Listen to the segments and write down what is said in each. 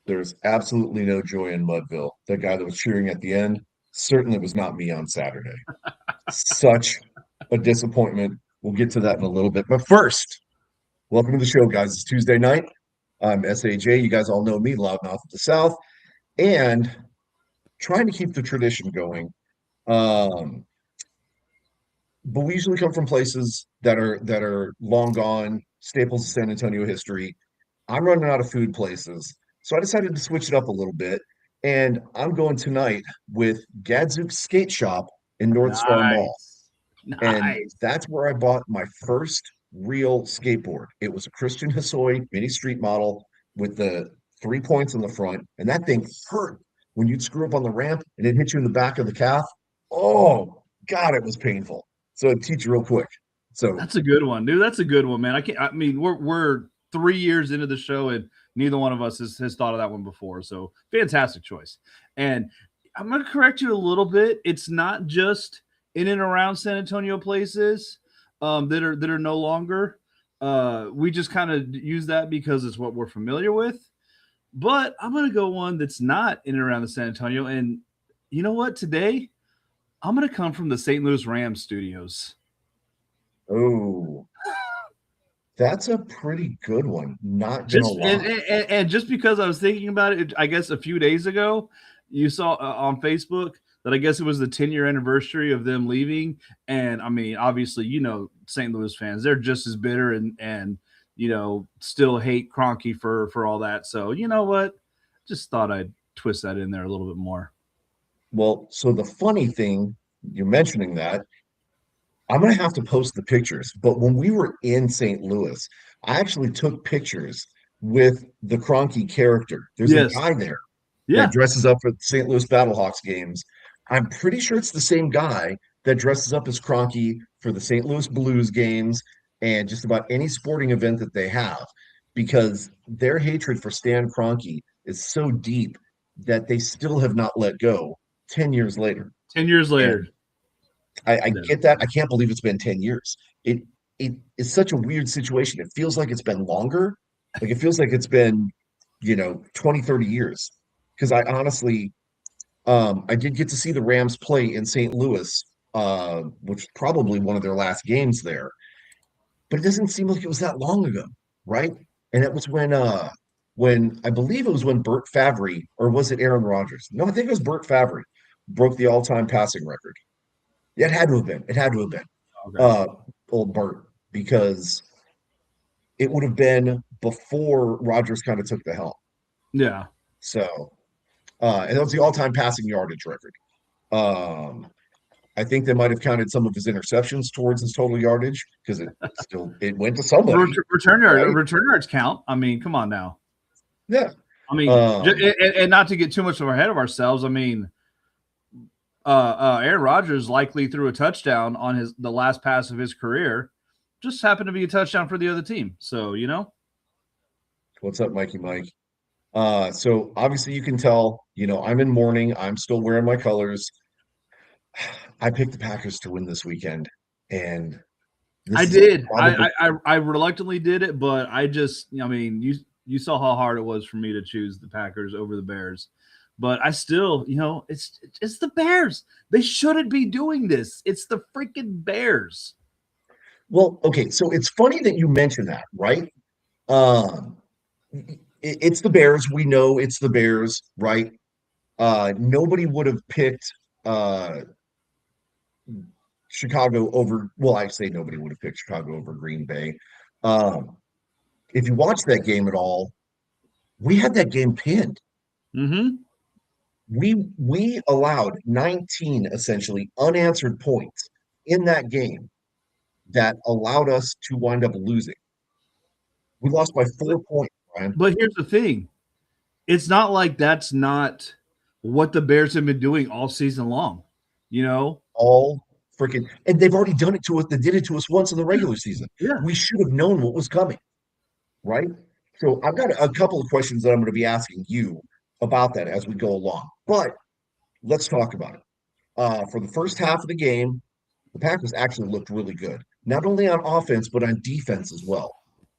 There's absolutely no joy in Mudville. That guy that was cheering at the end certainly was not me on Saturday. Such a disappointment. We'll get to that in a little bit. But first, welcome to the show, guys. It's Tuesday night. I'm SAJ. You guys all know me, Loudmouth of the South, and trying to keep the tradition going. Um, but we usually come from places that are long gone, staples of San Antonio history. I'm running out of food places, so I decided to switch it up a little bit. And I'm going tonight with Gadzooks Skate Shop in North Star Mall. Nice. And Nice. that's where I bought my first real skateboard. It was a Christian Hosoi mini street model with the 3 points on the front, and that thing hurt when you'd screw up on the ramp and it hit you in the back of the calf. Oh God, it was painful. So I'd teach you real quick. So That's a good one, dude. That's a good one, man. I mean, we're 3 years into the show and neither one of us has thought of that one before. So fantastic choice. And I'm gonna correct you a little bit. It's not just in and around San Antonio places that are no longer. We just kind of use that because it's what we're familiar with. But I'm gonna go one that's not in and around the San Antonio. And you know what? Today I'm gonna come from the St. Louis Rams studios. oh, that's a pretty good one. Not gonna Just lie. and just because I was thinking about it, I guess a few days ago, you saw on Facebook that I guess it was the 10-year anniversary of them leaving, and I mean, obviously, St. Louis fans, they're just as bitter and still hate Cronky for all that. So you know what? Just thought I'd twist that in there a little bit more. Well, so the funny thing, you're mentioning that, I'm gonna have to post the pictures. But when we were in St. Louis, I actually took pictures with the Cronky character. There's a Yes, guy there that yeah, dresses up for the St. Louis Battlehawks games. I'm pretty sure it's the same guy that dresses up as Cronky for the St. Louis Blues games and just about any sporting event that they have, because their hatred for Stan Kroenke is so deep that they still have not let go 10 years later. 10 years later. And I No. get that. I can't believe it's been 10 years. It it is such a weird situation. It feels like it's been longer. Like it feels like it's been, 20, 30 years. Because I honestly, I did get to see the Rams play in St. Louis, which is probably one of their last games there. But it doesn't seem like it was that long ago, right? And it was when I believe it was when Bert Favre, or was it Aaron Rodgers? No, I think it was Bert Favre broke the all-time passing record. Yeah, it had to have been. It had to have been Okay. uh old Bert, because it would have been before Rodgers kind of took the helm. Yeah. So and that was the all-time passing yardage record. Um I think they might have counted some of his interceptions towards his total yardage because it went to somebody, right? Return yards count. I mean, come on now. Yeah. I mean, Um and not to get too much ahead of ourselves. I mean, Aaron Rodgers likely threw a touchdown on the last pass of his career. Just happened to be a touchdown for the other team. So what's up, Mikey Mike? So obviously you can tell, I'm in mourning. I'm still wearing my colors. I picked the Packers to win this weekend, and I this is did. probably I reluctantly did it, but I mean, you saw how hard it was for me to choose the Packers over the Bears. But I still, it's the Bears. They shouldn't be doing this. It's the freaking Bears. well, okay. So it's funny that you mentioned that, right? Um, it's the Bears. We know it's the Bears, right? Nobody would have picked uh Chicago over, well, I say nobody would have picked Chicago over Green Bay. Um, if you watch that game at all, we had that game pinned. Mm-hmm. We allowed 19 essentially unanswered points in that game that allowed us to wind up losing. We lost by But, 4 points, Brian. but here's the thing. It's not like that's not what the Bears have been doing all season long. You know? All freaking, and they've already done it to us. They did it to us once in the Yeah. regular season. Yeah. We should have known what was coming, right? So I've got a couple of questions that I'm going to be asking you about that as we go along. But let's talk about it. For the first half of the game, the Packers actually looked really good, not only on offense, but on defense as well.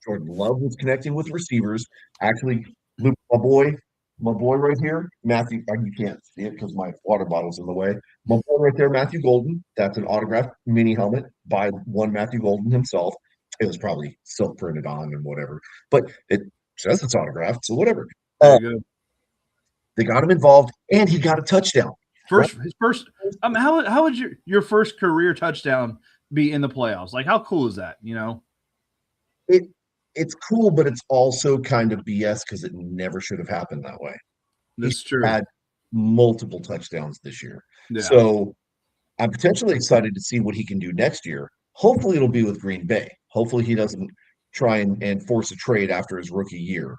Jordan Love was connecting with receivers. Actually, Luke, my boy, My boy right here, Matthew. You can't see it because my water bottle's in the way. My boy right there, Matthew Golden. That's an autographed mini helmet by one Matthew Golden himself. It was probably silk printed on and whatever, but it says it's autographed, so whatever. There Uh, you go. they got him involved, and he got a touchdown. Right? His first. How would your first career touchdown be in the playoffs? Like, how cool is that? You know, It it's cool, but it's also kind of BS because it never should have happened that way. He that's true. had multiple touchdowns this year. Yeah. So I'm potentially excited to see what he can do next year. Hopefully, it'll be with Green Bay. Hopefully, he doesn't try and force a trade after his rookie year.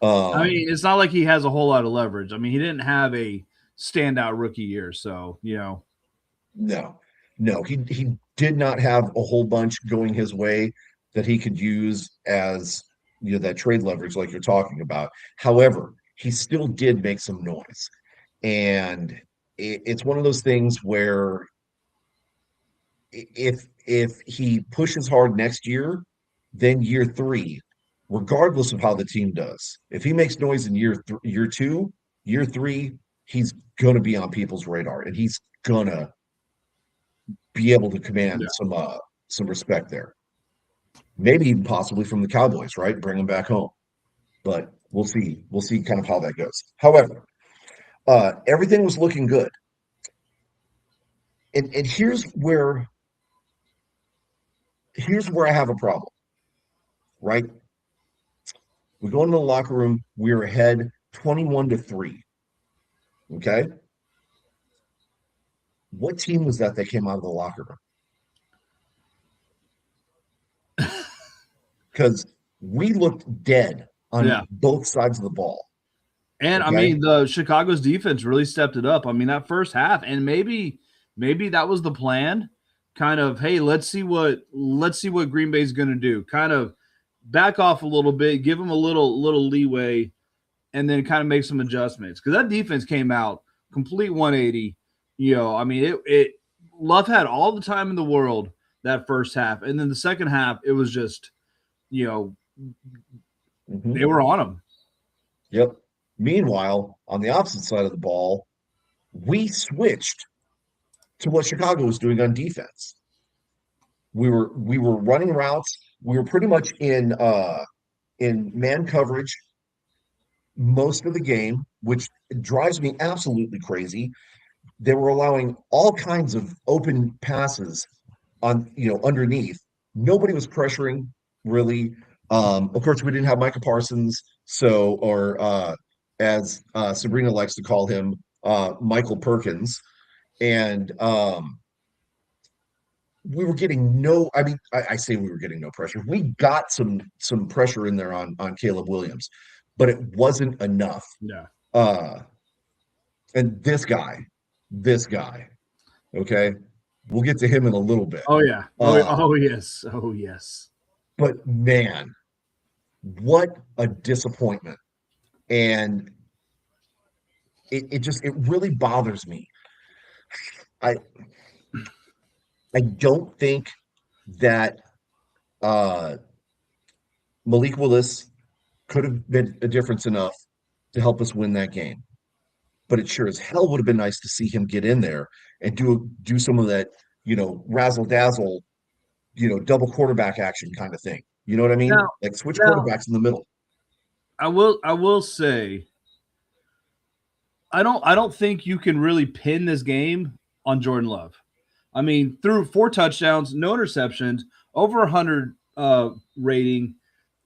I Um, mean, it's not like he has a whole lot of leverage. I mean, he didn't have a standout rookie year, so you know. no, no, he did not have a whole bunch going his way that he could use as that trade leverage like you're talking about. However, he still did make some noise, and it's one of those things where if he pushes hard next year, then year three, regardless of how the team does, if he makes noise in year two, year three, he's gonna be on people's radar, and he's gonna be able to command Yeah. some respect there. Maybe even possibly from the Cowboys, right? Bring him back home. But we'll see. We'll see kind of how that goes. However, everything was looking good. And here's where I have a problem, right? We go into the locker room, we're ahead 21-3. Okay. What team was that came out of the locker room? Because we looked dead on Yeah. both sides of the ball. And I Okay. mean, the Chicago's defense really stepped it up. I mean, that first half, and maybe that was the plan. Kind of, hey, let's see what Green Bay's going to do. Kind of back off a little bit, give them a little leeway, and then kind of make some adjustments because that defense came out complete 180. You know, I mean, it Love had all the time in the world that first half, and then the second half, it was just you know Mhm. they were on them. Yep. Meanwhile, on the opposite side of the ball, we switched to what Chicago was doing on defense. We were running routes. We were pretty much in man coverage most of the game, which drives me absolutely crazy. They were allowing all kinds of open passes on underneath. Nobody was pressuring really. Of course, we didn't have Micah Parsons, so or as Sabrina likes to call him, Michael Perkins, and we were getting no. I mean, I say we were getting no pressure. We got some pressure in there on Caleb Williams, but it wasn't enough. Yeah. Uh, and this guy, okay, we'll get to him in a little bit. Oh yeah. Uh, Oh yes. Oh yes. but man, what a disappointment. And it really bothers me. I I don't think that uh Malik Willis could have been a difference enough to help us win that game. But it sure as hell would have been nice to see him get in there and do some of that, razzle dazzle, double quarterback action kind of thing. You know what I mean? Now, Like switch now quarterbacks in the middle. I will say I don't think you can really pin this game on Jordan Love. I mean, through 4 touchdowns, no interceptions, over 100 rating.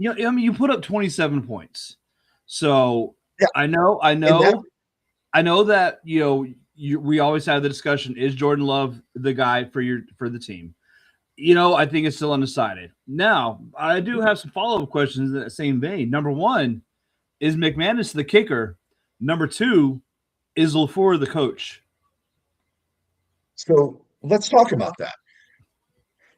I mean, you put up 27 points. So Yeah, I know, I and that know, I know that we always have the discussion: is Jordan Love the guy for the team? I think it's still undecided. Now, I do have some follow up questions in that same vein. Number one, is McManus the kicker? Number two, is LaFleur the coach? so let's talk about that.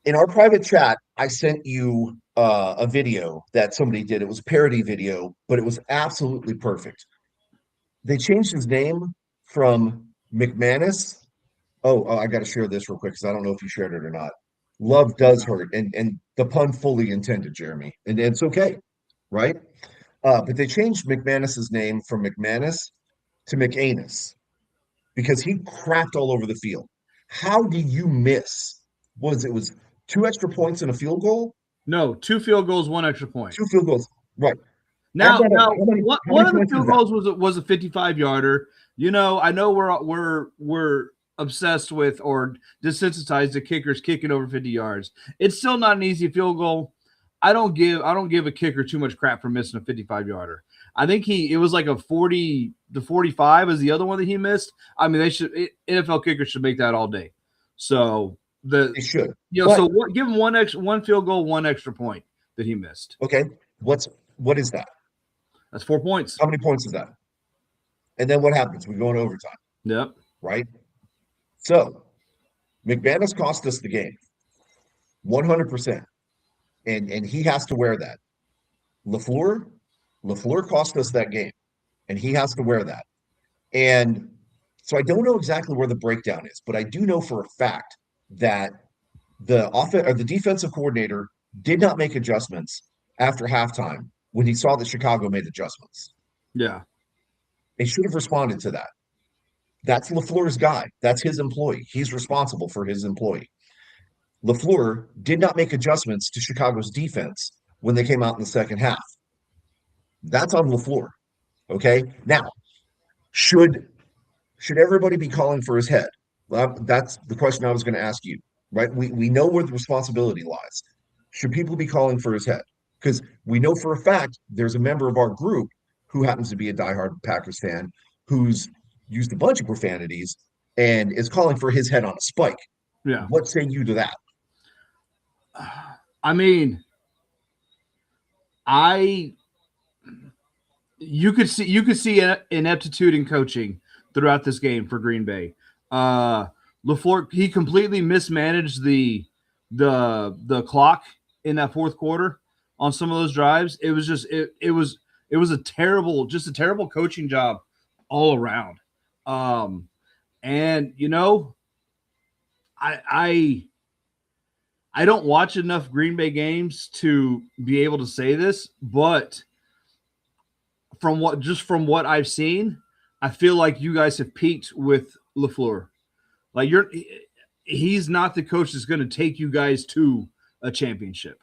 In our private chat, I sent you a video that somebody did. It was a parody video, but it was absolutely perfect. They changed his name from McManus. Oh, I got to share this real quick because I don't know if you shared it or not. Love does hurt, and the pun fully intended, Jeremy, and it's okay, right? But they changed McManus's name from McManus to McAnus because he crapped all over the field. How do you miss? Was two extra points and a field goal? No, 2 field goals, 1 extra point. Two field goals. Right. Add Now, that up. now, How one many of the points is field that? goals was a 55-yarder. I know we're obsessed with or desensitized to kickers kicking over 50 yards. It's still not an easy field goal. I don't give a kicker too much crap for missing a 55-yarder. I think it was like a 40 to 45 is the other one that he missed. I mean, NFL kickers should make that all day. So They should. so But give him one field goal, 1 extra point that he missed. okay, what is that? That's 4 points. How many points is that? And then what happens? We go into overtime, Yep. right? So McManus cost us the game, 100%. And he has to wear that. LaFleur, LaFleur cost us that game, and he has to wear that. And so I don't know exactly where the breakdown is, but I do know for a fact that the defensive coordinator did not make adjustments after halftime when he saw that Chicago made adjustments. Yeah. They should have responded to that. That's LaFleur's guy. That's his employee. He's responsible for his employee. LaFleur did not make adjustments to Chicago's defense when they came out in the second half. That's on LaFleur. Okay. Now, should should everybody be calling for his head? Well, that's the question I was going to ask you. Right? We know where the responsibility lies. Should people be calling for his head? Because we know for a fact there's a member of our group who happens to be a diehard Packers fan who's used a bunch of profanities and is calling for his head on a spike. Yeah. What say you to that? I mean, I you could see ineptitude in coaching throughout this game for Green Bay. LaFleur, he completely mismanaged the clock in that fourth quarter on some of those drives. It was just it was a terrible coaching job all around. And I I don't watch enough Green Bay games to be able to say this, but from what I've seen, I feel like you guys have peaked with LaFleur. Like he's not the coach that's going to take you guys to a championship,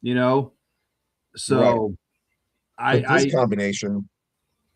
you know. Right. So But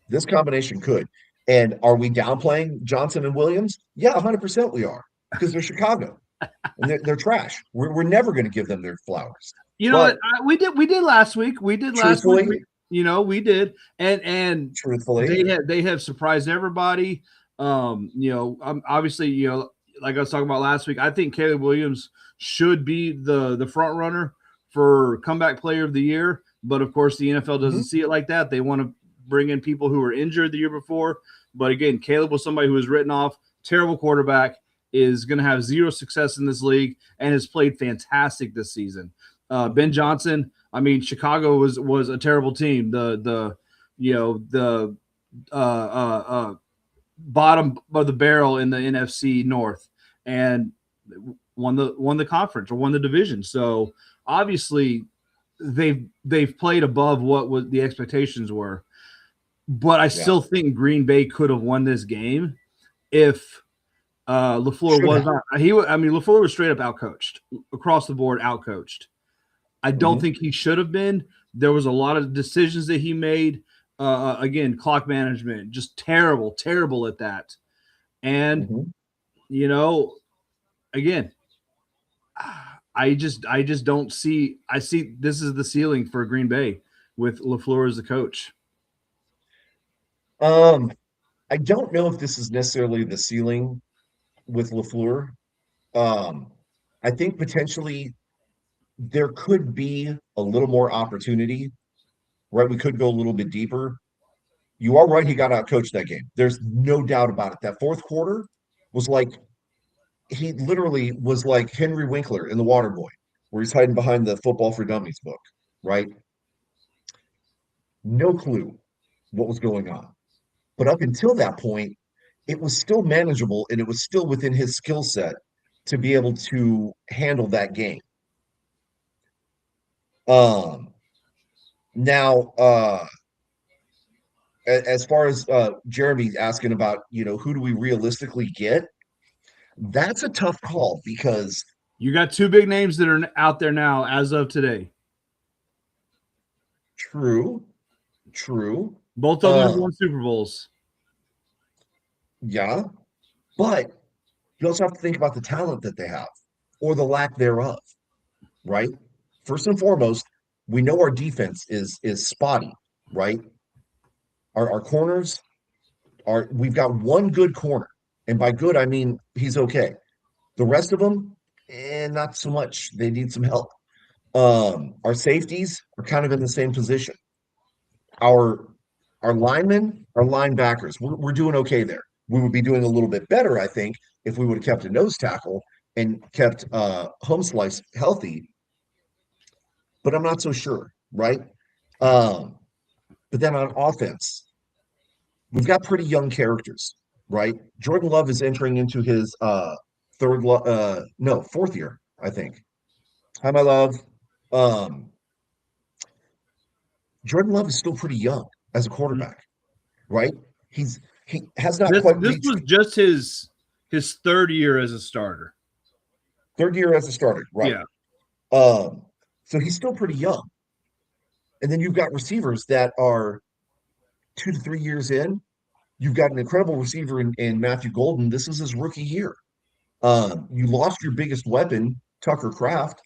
this combination could. And are we downplaying Johnson and Williams? Yeah, 100% we are because they're Chicago and they're trash. We're never going to give them their flowers. You know But what? We did last week. We did last week. truthfully, We did, and truthfully, they have surprised everybody. Obviously, like I was talking about last week, I think Caleb Williams should be the front runner for comeback player of the year. But of course, the NFL doesn't see it like that. They want to bring in people who were injured the year before. But again, Caleb was somebody who was written off, terrible quarterback, is going to have zero success in this league, and has played fantastic this season. Ben Johnson, I mean, Chicago was a terrible team. The bottom of the barrel in the NFC North, and won the conference or won the division. So obviously they've played above what the expectations were. But I still think Green Bay could have won this game if LaFleur was not. LaFleur was straight up outcoached across the board, outcoached. I don't think he should have been. There was a lot of decisions that he made. Again, clock management, just terrible at that. And again, I just don't see. I see this is the ceiling for Green Bay with LaFleur as the coach. I don't know if this is necessarily the ceiling with LaFleur. I think potentially there could be a little more opportunity, right? We could go a little bit deeper. You are right, he got out coached that game. There's no doubt about it. That fourth quarter was like he literally was like Henry Winkler in The Water Boy, where he's hiding behind the Football for Dummies book, right? No clue what was going on. But up until that point, it was still manageable and it was still within his skill set to be able to handle that game. Um, now, as far as Jeremy asking about, who do we realistically get? That's a tough call because You got two big names that are out there now as of today. true, true. Both of them have Uh, won Super Bowls. yeah, but you also have to think about the talent that they have or the lack thereof, right? First and foremost, we know our defense is spotty, right? Our corners are we've got one good corner, and by good I mean he's okay. The rest of them, not so much. They need some help. Our safeties are kind of in the same position. Our our linemen, our linebackers, we're doing okay there. We would be doing a little bit better, I think, if we would have kept a nose tackle and kept home slice healthy, but I'm not so sure, right? Um, but then on offense, we've got pretty young characters, right? Jordan Love is entering into his fourth year, I think. Hi, my love. Um, Jordan Love is still pretty young as a quarterback, right? He has not quite This reached was just his third year as a starter. third year as a starter, right? Yeah. Um, so he's still pretty young. And then you've got receivers that are 2 to 3 years in. You've got an incredible receiver in Matthew Golden. This is his rookie year. You lost your biggest weapon, Tucker Kraft.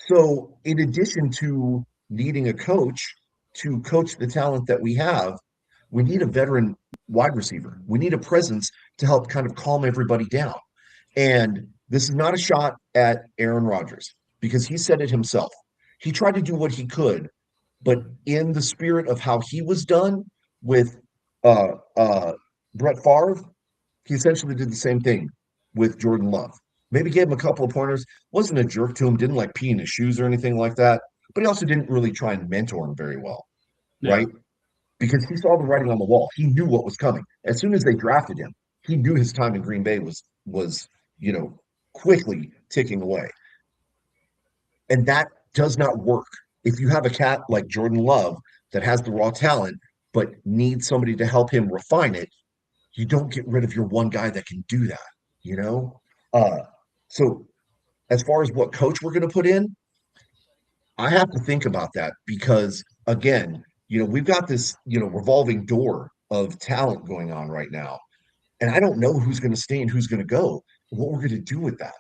So, in addition to needing a coach to coach the talent that we have, we need a veteran wide receiver. We need a presence to help kind of calm everybody down. And this is not a shot at Aaron Rodgers because he said it himself. He tried to do what he could, but in the spirit of how he was done with uh, uh, Brett Favre, he essentially did the same thing with Jordan Love. Maybe gave him a couple of pointers, wasn't a jerk to him, didn't like pee in his shoes or anything like that, but he also didn't really try and mentor him very well, Yeah. right? Because he saw the writing on the wall. He knew what was coming. As soon as they drafted him, he knew his time in Green Bay was quickly ticking away. And that does not work. If you have a cat like Jordan Love that has the raw talent, but needs somebody to help him refine it, you don't get rid of your one guy that can do that, you know? Uh, so as far as what coach we're going to put in, I have to think about that because again, we've got this, revolving door of talent going on right now. And I don't know who's going to stay and who's going to go, what we're going to do with that.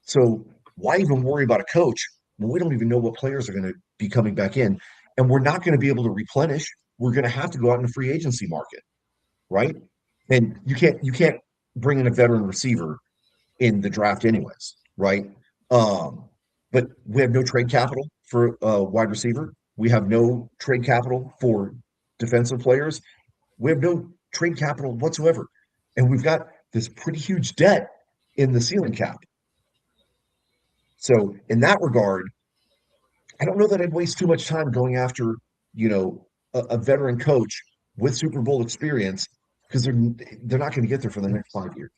So why even worry about a coach when we don't even know what players are going to be coming back in? And we're not going to be able to replenish. We're going to have to go out in the free agency market, right? And you can't bring in a veteran receiver in the draft anyways, right? Um, but we have no trade capital for a wide receiver. We have no trade capital for defensive players. We have no trade capital whatsoever. And we've got this pretty huge debt in the ceiling cap. So in that regard, I don't know that I'd waste too much time going after, a veteran coach with Super Bowl experience because they're not going to get there for the next 5 years.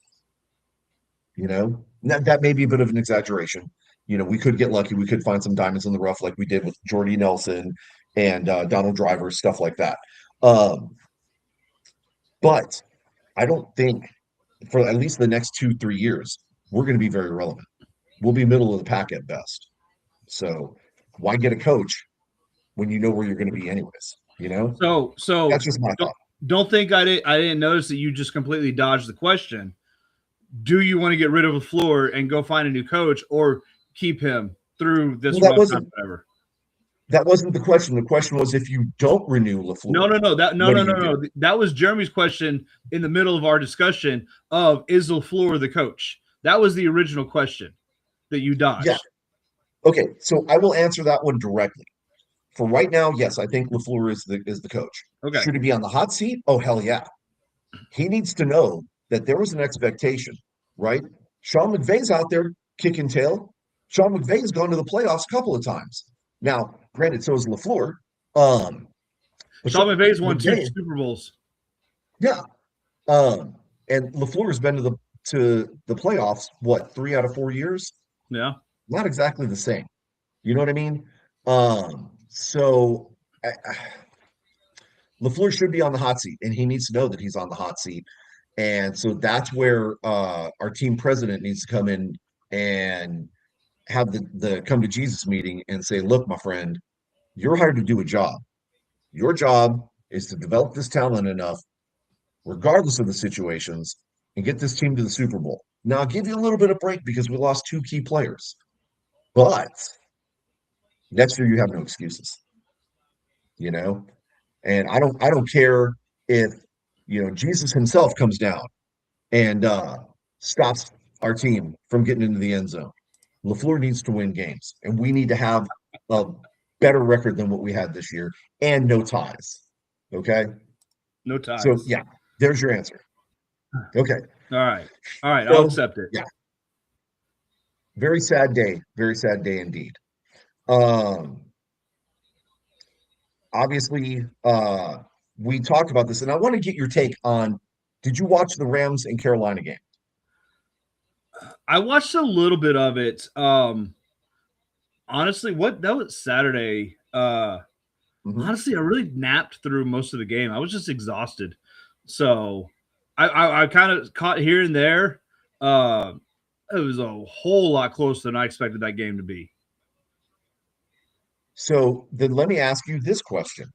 That may be a bit of an exaggeration. We could get lucky. We could find some diamonds in the rough like we did with Jordy Nelson and Donald Driver, stuff like that. Um, but I don't think for at least the next 2, 3 years, we're going to be very relevant. We'll be middle of the pack at best. So why get a coach when you know where you're going to be anyways? So That's just my don't thought. don't think I didn't notice that you just completely dodged the question. Do you want to get rid of LaFleur and go find a new coach, or keep him through Well, this that rough time, wasn't whatever? that wasn't the question. The question was if you don't renew No, LaFleur, no, no. That no, what do no, no, you do? no. That was Jeremy's question in the middle of our discussion of is LaFleur the coach? That was the original question that you Yeah. dodged. Okay. So I will answer that one directly. For right now, yes, I think LaFleur is the coach. Okay. Should he be on the hot seat? Oh, hell yeah. He needs to know that there was an expectation, right? Sean McVay's out there kicking tail. Sean McVay's gone to the playoffs a couple of times. Now, granted, so is LaFleur. Um, but Sean Sean McVay's won two McVay, Super Bowls. yeah. And LaFleur's been to the playoffs, what, 3 out of 4 years? Yeah. Not exactly the same. You know what I mean? So LaFleur should be on the hot seat, and he needs to know that he's on the hot seat. And so that's where our team president needs to come in and have the come to Jesus meeting and say, look, my friend, you're hired to do a job. Your job is to develop this talent enough, regardless of the situations, and get this team to the Super Bowl. Now, I'll give you a little bit of break because we lost two key players, but next year you have no excuses, you know? And I don't care if, Jesus himself comes down and stops our team from getting into the end zone. LaFleur needs to win games, and we need to have a better record than what we had this year and no ties. Okay. No So, ties. yeah, there's your answer. Okay. All right. All right. I'll So, accept it. yeah, very sad day. Very sad day indeed. Um, Obviously, we talked about this, and I want to get your take on, did you watch the Rams and Carolina game? I watched a little bit of it. Honestly, what that was Saturday. Mhm. Honestly, I really napped through most of the game. I was just exhausted. So I kind of caught here and there. Uh, it was a whole lot closer than I expected that game to be. So then let me ask you this question.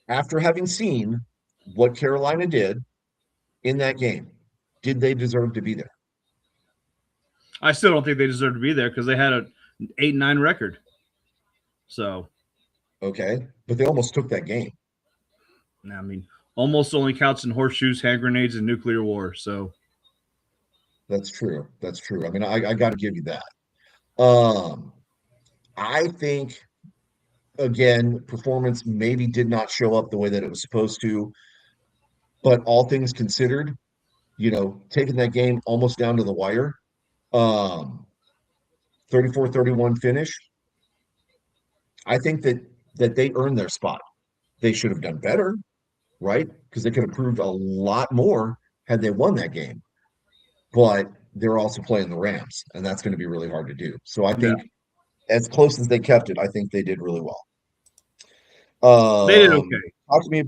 After having seen what Carolina did in that game, did they deserve to be there? I still don't think they deserve to be there because they had an 8-9 record. So Okay. But they almost took that game. I mean, almost only counts in horseshoes, hand grenades, and nuclear war. So That's true. That's true. I mean, I got to give you that. Um, I think, again, performance maybe did not show up the way that it was supposed to, but all things considered, taking that game almost down to the wire, um, 34-31 finish, I think that they earned their spot. They should have done better, right? Because they could have proved a lot more had they won that game. But they're also playing the Rams, and that's going to be really hard to do. So I yeah, think as close as they kept it, I think they did really well. they did okay. Talk to me.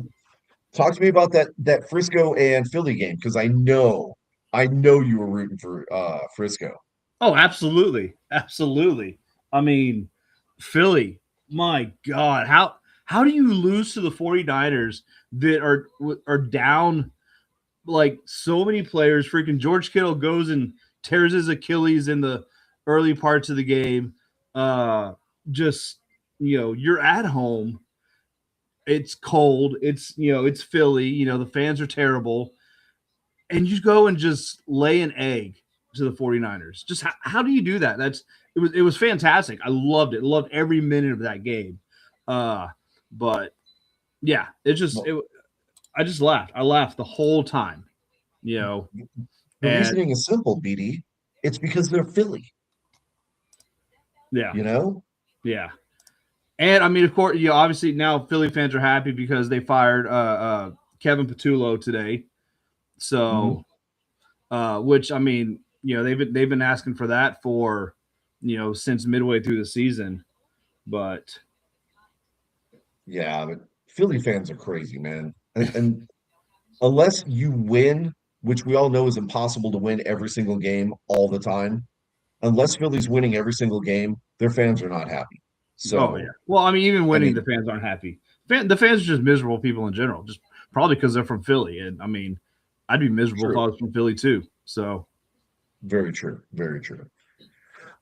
Talk to me about that Frisco and Philly game because I know you were rooting for Frisco. Oh, absolutely, absolutely. I mean, Philly. My God, how do you lose to the 49ers that are down like so many players? Freaking George Kittle goes and tears his Achilles in the early parts of the game. Uh, just you're at home. It's cold. It's Philly. The fans are terrible, and you go and just lay an egg to the 49ers. Just how do you do that? It was fantastic. I loved it. Loved every minute of that game. But yeah, Well, I just laughed. I laughed the whole time. You know, the and reasoning is simple, BD. It's because they're Philly, yeah, you know? yeah. And I mean, of course, obviously now Philly fans are happy because they fired Kevin Patullo today. Mhm. So, which I mean, they've been asking for that for since midway through the season. But Yeah, but Philly fans are crazy, man. And unless you win, which we all know is impossible to win every single game all the time, unless Philly's winning every single game, their fans are not happy. oh yeah, So, well, I mean, even I winning, the mean, fans aren't happy. The fans are just miserable people in general, just probably because they're from Philly. And I mean, I'd be miserable if I true. was from Philly too. So Very true. Very true.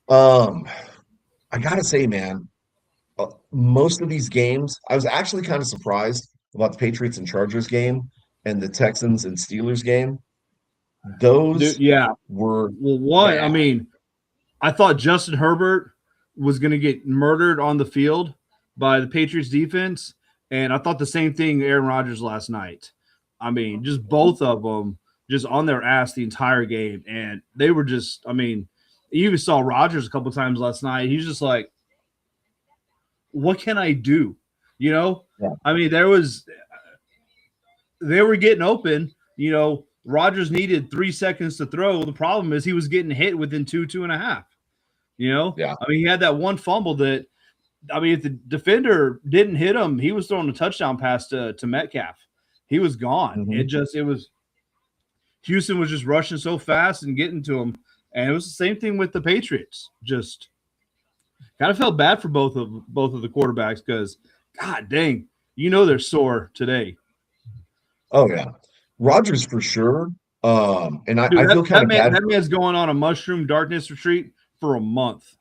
Um, I gotta say, man, most of these games, I was actually kind of surprised about the Patriots and Chargers game and the Texans and Steelers game. dude, Those yeah. were Well, one, I bad. mean, I thought Justin Herbert was going to get murdered on the field by the Patriots defense, and I thought the same thing Aaron Rodgers last night. I mean, just both of them just on their ass the entire game, and they were just. I mean, you even saw Rodgers a couple times last night. He's just like, "What can I do?" You know. Yeah. I mean, they were getting open. Rodgers needed 3 seconds to throw. The problem is he was getting hit within two and a half. Yeah. I mean, he had that one fumble that I mean, if the defender didn't hit him, he was throwing a touchdown pass to Metcalf. He was gone. Mhm. It was Houston was just rushing so fast and getting to him, and it was the same thing with the Patriots. Just kind of felt bad for both of the quarterbacks because, God dang, they're sore today. Oh yeah, Rodgers for sure. And I, Dude, I that, feel kind that of man bad that for. man's going on a mushroom darkness retreat for a month.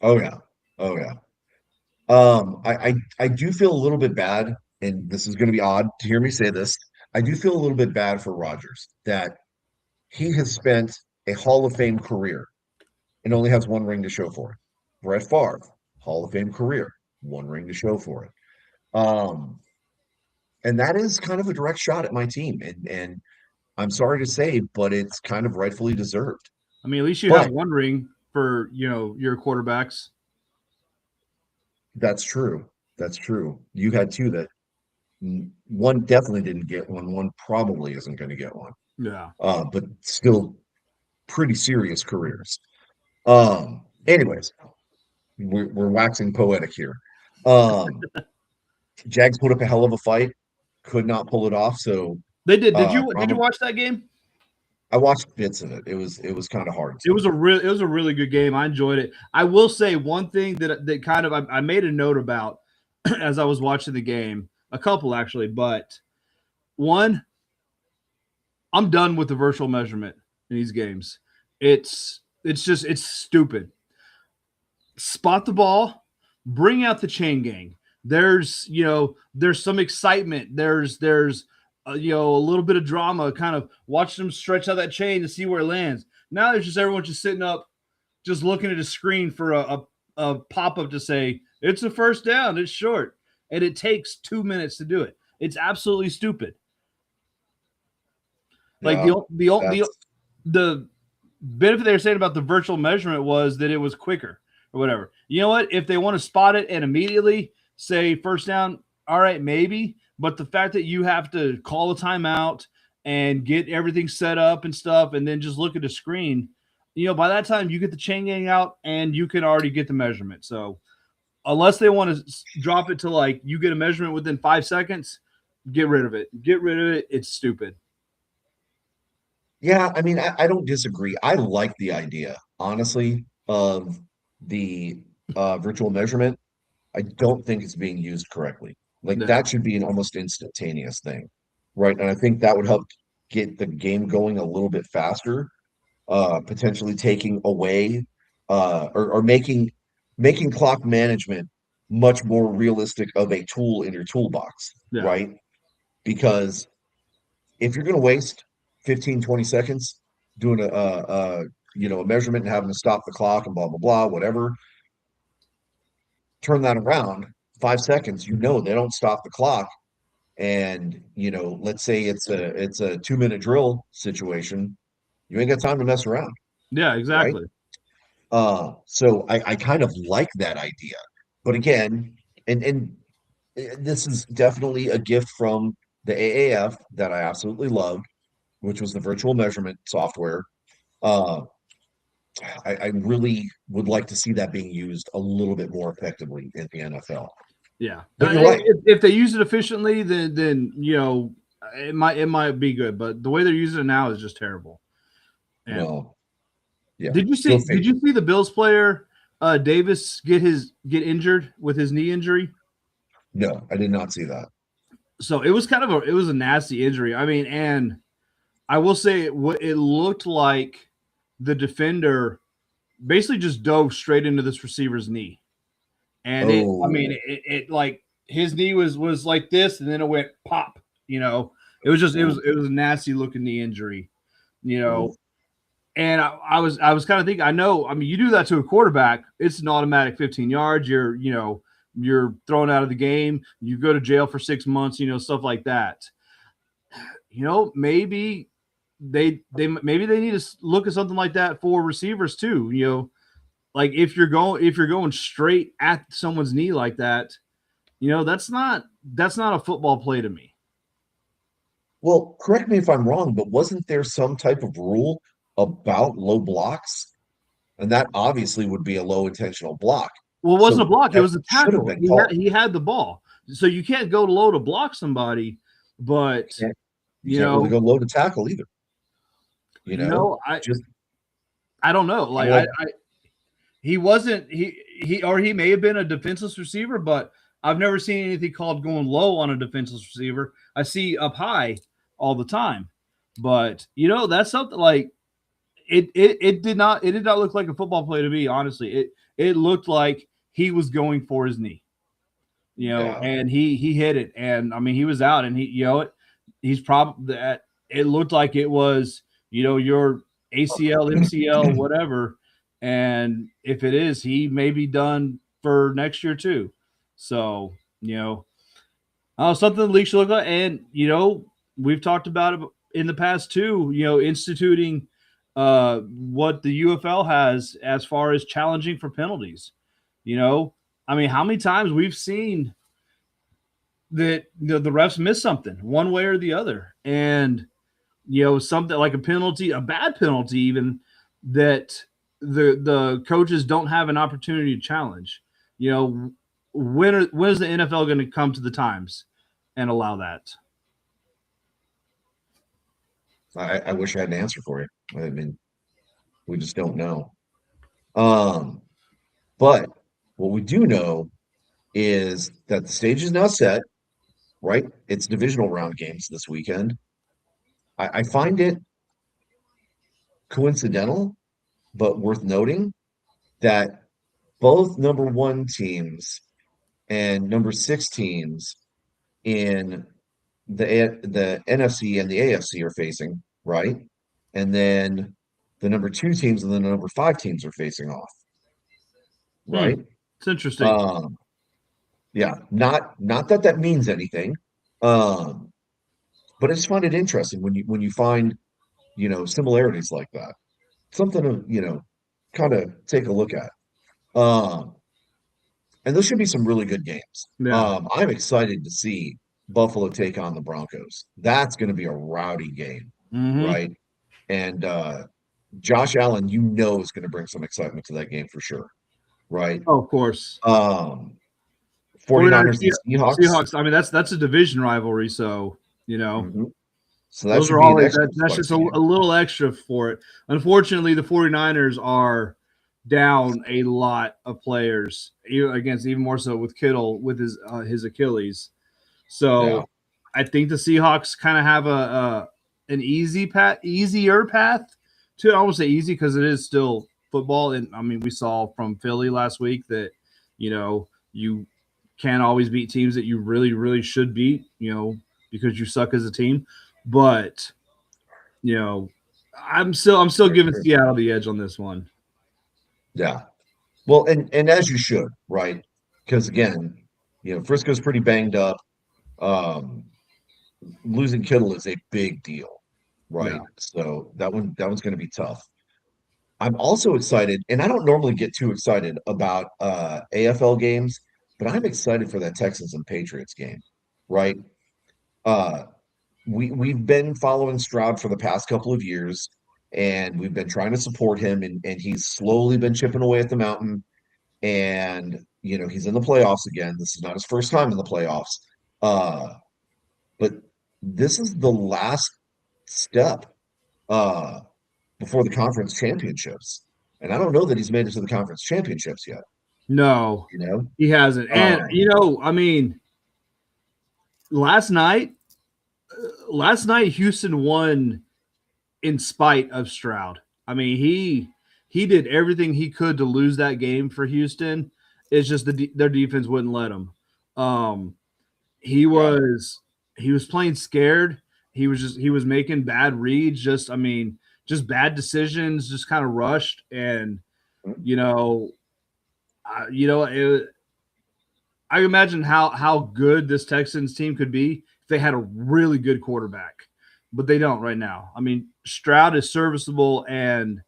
Oh yeah, oh yeah. I do feel a little bit bad, and this is going to be odd to hear me say this. I do feel a little bit bad for Rodgers that he has spent a Hall of Fame career and only has one ring to show for it. Brett Favre, Hall of Fame career, one ring to show for it. Um, and that is kind of a direct shot at my team, and I'm sorry to say, but it's kind of rightfully deserved. I mean, at least you have But one ring for your quarterbacks. that's true. That's true. You had two that one definitely didn't get one. One probably isn't going to get one. Yeah. But still pretty serious careers. Anyways, we're waxing poetic here. Um, Jags put up a hell of a fight, could not pull it off. So They did. Did you probably watch that game? I watched bits of it. It was kind of hard It to. was a really good game. I enjoyed it. I will say one thing that kind of I made a note about as I was watching the game, a couple actually, but one, I'm done with the virtual measurement in these games. It's stupid. Spot the ball, bring out the chain gang. There's some excitement. There's a little bit of drama. Kind of watch them stretch out that chain to see where it lands. Now there's just everyone just sitting up, just looking at a screen for a pop up to say it's a first down. It's short, and it takes 2 minutes to do it. It's absolutely stupid. Like Yeah, the that's the benefit they were saying about the virtual measurement was that it was quicker or whatever. You know what? If they want to spot it and immediately say first down, all right, maybe. But the fact that you have to call a timeout and get everything set up and stuff, and then just look at the screen, by that time you get the chain gang out and you can already get the measurement. So unless they want to drop it to like you get a measurement within 5 seconds, get rid of it. Get rid of it. It's stupid. yeah. I mean, I don't disagree. I like the idea, honestly, of the virtual measurement. I don't think it's being used correctly. Like Yeah. that should be an almost instantaneous thing, right? And I think that would help get the game going a little bit faster, potentially taking away or making clock management much more realistic of a tool in your toolbox, Yeah. right? Because if you're going to waste 15, 20 seconds doing a measurement and having to stop the clock and blah blah blah, whatever, turn that around 5 seconds, they don't stop the clock. And let's say it's a 2 minute drill situation, you ain't got time to mess around, Yeah, right? exactly. So I kind of like that idea. But again, and this is definitely a gift from the AAF that I absolutely loved, which was the virtual measurement software. Uh, I really would like to see that being used a little bit more effectively in the NFL. Yeah. But you're right. If they use it efficiently, then it might be good. But the way they're using it now is just terrible. And Well, yeah, did you go see did figure. you see the Bills player Davis get injured with his knee injury? No, I did not see that. So it was a nasty injury. I mean, and I will say it looked like the defender basically just dove straight into this receiver's knee. And I mean, Oh, it like his knee was like this, and then it went pop. It was just oh, it was a nasty looking knee injury. You oh. know, and I was kind of thinking, I know, I mean, you do that to a quarterback, it's an automatic 15 yards. You're thrown out of the game. You go to jail for 6 months. Stuff like that. Maybe maybe they need to look at something like that for receivers too. Like if you're going straight at someone's knee like that, that's not a football play to me. Well, correct me if I'm wrong, but wasn't there some type of rule about low blocks? And that obviously would be a low intentional block. Well, it wasn't a So block; it that was a should have tackle. been called. He had the ball, so you can't go low to block somebody. But You can't, you you can't really know, go low to tackle either. You know, I just don't know. I Like like he wasn't he may have been a defenseless receiver, but I've never seen anything called going low on a defenseless receiver. I see up high all the time, but that's something like it did not look like a football play to me. Honestly, it looked like he was going for his knee, yeah. and he hit it, and I mean he was out, and he's probably that. It looked like it was your ACL, MCL, whatever, and if it is, he may be done for next year too. So something the league should look at, and we've talked about it in the past too. Instituting what the UFL has as far as challenging for penalties. I mean, how many times we've seen that the refs miss something one way or the other, and something like a penalty, a bad penalty, even that the coaches don't have an opportunity to challenge. When is the NFL going to come to the times and allow that? I wish I had an answer for you. I mean, we just don't know. Um, but what we do know is that the stage is now set, right? It's divisional round games this weekend. I find it coincidental, but worth noting that both number one teams and number six teams in the NFC and the AFC are facing, right? And then the number two teams and the number five teams are facing off, Hmm. right? It's interesting. Um, yeah, not that that means anything, um, but I just find it interesting when you find similarities like that. Something to kind of take a look at. Um, and those should be some really good games. Yeah. I'm excited to see Buffalo take on the Broncos. That's going to be a rowdy game, Mm-hmm. right? And Josh Allen, is going to bring some excitement to that game for sure, right? Oh, of course. Um, 49ers 49ers and Seahawks. Seahawks. I mean, that's a division rivalry, so Mhm. So that those should are be an always extra that's just a spicy game. little extra for it. Unfortunately, the 49ers are down a lot of players against, even more so with Kittle with his Achilles. Yeah. So I think the Seahawks kind of have an easier path to, I won't say easy because it is still football. And I mean, we saw from Philly last week that you can't always beat teams that you really, really should beat, because you suck as a team. But you know, I'm still Very giving true. Seattle the edge on this one. Yeah. Well, and as you should, right? Because again, Frisco's pretty banged up. Um, Losing Kittle is a big deal, Yeah. right? So that one's going to be tough. I'm also excited, and I don't normally get too excited about AFL games, but I'm excited for that Texans and Patriots game, right? Uh, we've been following Stroud for the past couple of years, and we've been trying to support him, and he's slowly been chipping away at the mountain. And he's in the playoffs again. This is not his first time in the playoffs. Uh, but this is the last step uh before the conference championships. And I don't know that he's made it to the conference championships yet, No, you know? he hasn't. And Um, I mean, last night, Houston won in spite of Stroud. I mean, he did everything he could to lose that game for Houston. It's just their defense wouldn't let him. Um, he yeah. was he was playing scared. He was making bad reads. Just, I mean, just bad decisions. Just kind of rushed, and you know, I imagine how good this Texans team could be if they had a really good quarterback, but they don't right now. I mean, Stroud is serviceable, and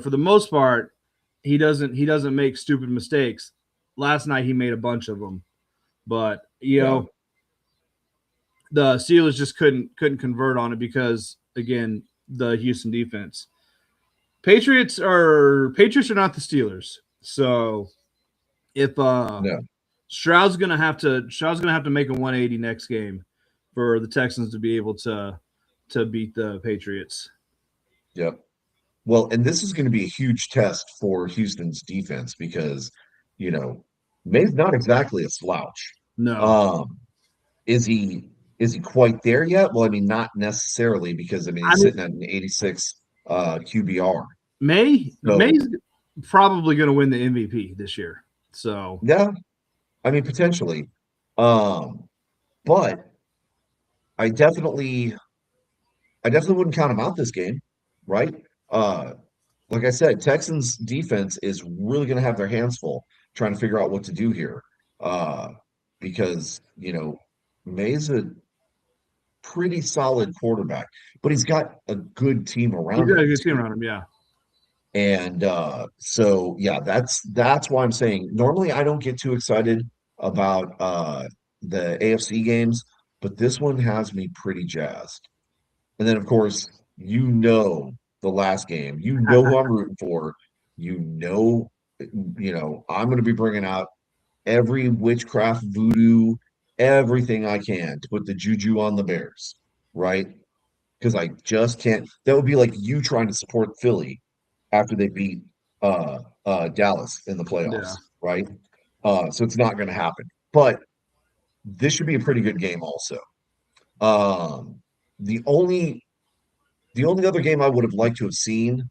for the most part, he doesn't make stupid mistakes. Last night he made a bunch of them, but Yeah. the Steelers just couldn't convert on it because, again, the Houston defense. Patriots are not the Steelers, so If No. Stroud's gonna have to make a 180 next game for the Texans to be able to beat the Patriots. Yep. Well, and this is going to be a huge test for Houston's defense because, you know, May's not exactly a slouch. No, Um, is he quite there yet? Well, I mean, not necessarily because I mean I he's mean sitting at an 86 QBR. So May's probably going to win the MVP this year. So yeah, I mean potentially. Um, but I definitely I definitely wouldn't count him out this game, right? Uh, like I said, Texans defense is really going to have their hands full trying to figure out what to do here. Uh, because, May's a pretty solid quarterback, but he's got a good team he's around got a him good team too. around him. Yeah, And so yeah, that's why I'm saying normally I don't get too excited about the AFC games, but this one has me pretty jazzed. And then, of course, the last game. You know who I'm rooting for. You know, I'm going to be bringing out every witchcraft, voodoo, everything I can to put the juju on the Bears, right? Because I just can't. That would be like you trying to support Philly after they beat Dallas in the yeah. playoffs, right? So it's not going to happen. But this should be a pretty good game, also. Um, the only The only other game I would have liked to have seen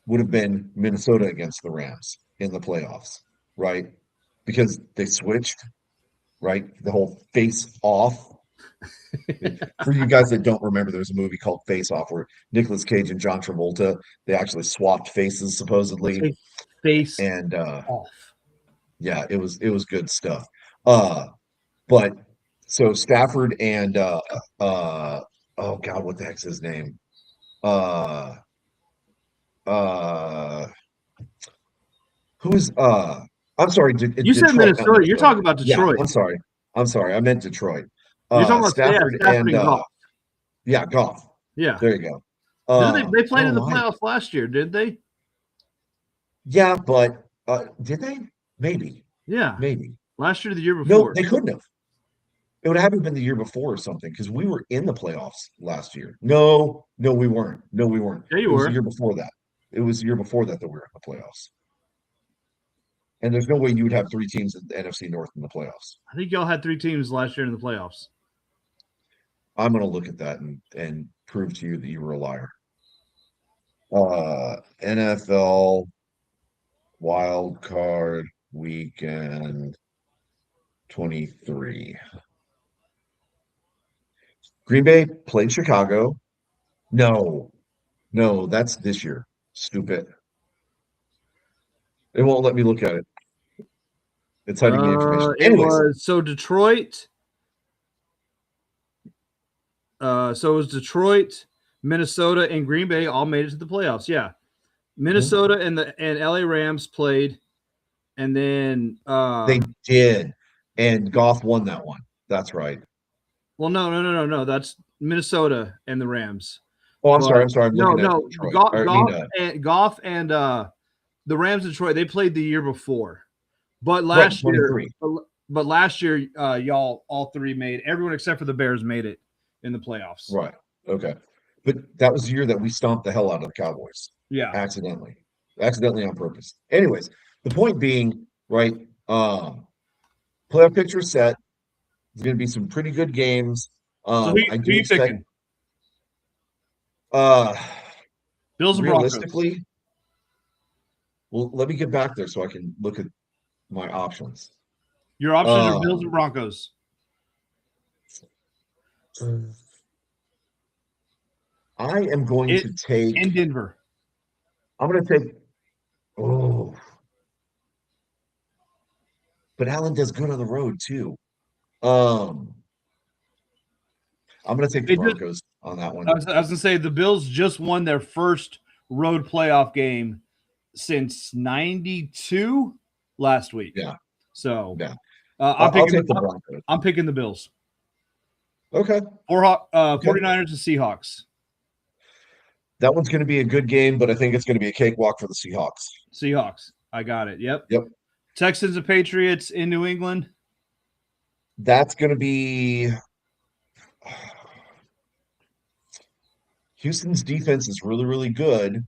would have been Minnesota against the Rams in the playoffs, right? Because they switched, right? The whole face off. For you guys that don't remember, there's a movie called Face Off where Nicolas Cage and John Travolta, they actually swapped faces supposedly. Take face And off. yeah, it was good stuff. Uh but so Stafford and oh God, what the heck's his name? Uh uh Who's I'm sorry, You said Detroit, not Minnesota. You're Minnesota. talking about Yeah, Detroit. I'm sorry. I'm sorry. I meant Detroit. You're talking about Stafford Stafford and and Goff. yeah, Goff. Yeah. There you go. Didn't they played Oh in the my. playoffs last year? Did they? Yeah, but did they? Maybe. Yeah. Maybe. Last year, or the year No, before. they couldn't have. It would have been the year before or something because we were in the playoffs last year. No, no, we weren't. No, we weren't. Yeah, you It was the were. year before that. It was the year before that we were in the playoffs. And there's no way you would have three teams in the NFC North in the playoffs. I think y'all had 3 teams last year in the playoffs. I'm going to look at that and prove to you that you were a liar. NFL wild card weekend 23. Green Bay played Chicago. No, no, that's this year. Stupid. It won't let me look at it. It's hiding the information. It Anyways, was so Detroit. So it was Detroit, Minnesota, and Green Bay all made it to the playoffs. Yeah, Minnesota and LA Rams played, and then they did. And Goff won that one. That's right. well, no. That's Minnesota and the Rams. Oh, I'm sorry. But I'm sorry. I'm no, looking at no, Detroit. Or, I mean, Goff and the Rams in Detroit, they played the year before. But right, last year, 23. y'all all three made everyone except for the Bears made it in the playoffs. Right. Okay. But that was the year that we stomped the hell out of the Cowboys Yeah. accidentally on purpose. Anyways, the point being, right? Playoff picture set. There's going to be some pretty good games. So I who do you expect. picking? Uh, Bills and Broncos. realistically, well, let me get back there so I can look at my options. Your options are Bills Um, and Broncos. I am going to take. In Denver. I'm going to take. Oh, but Allen does good on the road too. Um, I'm going to take the Broncos on that one. I was going to say the Bills just won their first road playoff game since '92 last week. Yeah. So yeah, I'll take the Broncos. I'm picking the Bills. Okay. 49ers and Seahawks. That one's going to be a good game, but I think it's going to be a cakewalk for the Seahawks. Seahawks. I got it. Yep. Yep. Texans and Patriots in New England. That's going to be Houston's defense is really, really good.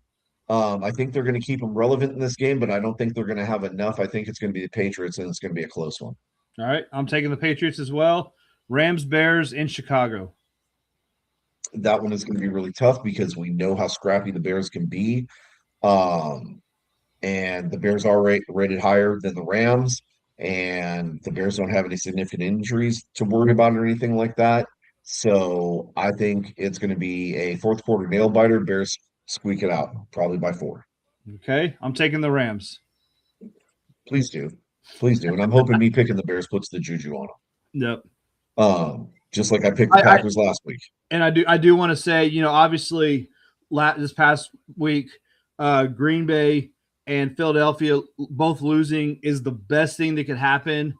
I think they're going to keep them relevant in this game, but I don't think they're going to have enough. I think it's going to be the Patriots, and it's going to be a close one. All right, I'm taking the Patriots as well. Rams, Bears in Chicago. That one is going to be really tough because we know how scrappy the Bears can be. Um, and the Bears are rated higher than the Rams, and the Bears don't have any significant injuries to worry about or anything like that. So I think it's going to be a fourth quarter nail biter. Bears squeak it out, probably by 4. Okay, I'm taking the Rams. Please do. Please do. And I'm hoping me picking the Bears puts the juju on Yep. them. Just like I picked the Packers last week. And I do want to say, obviously, this past week, Green Bay and Philadelphia both losing is the best thing that could happen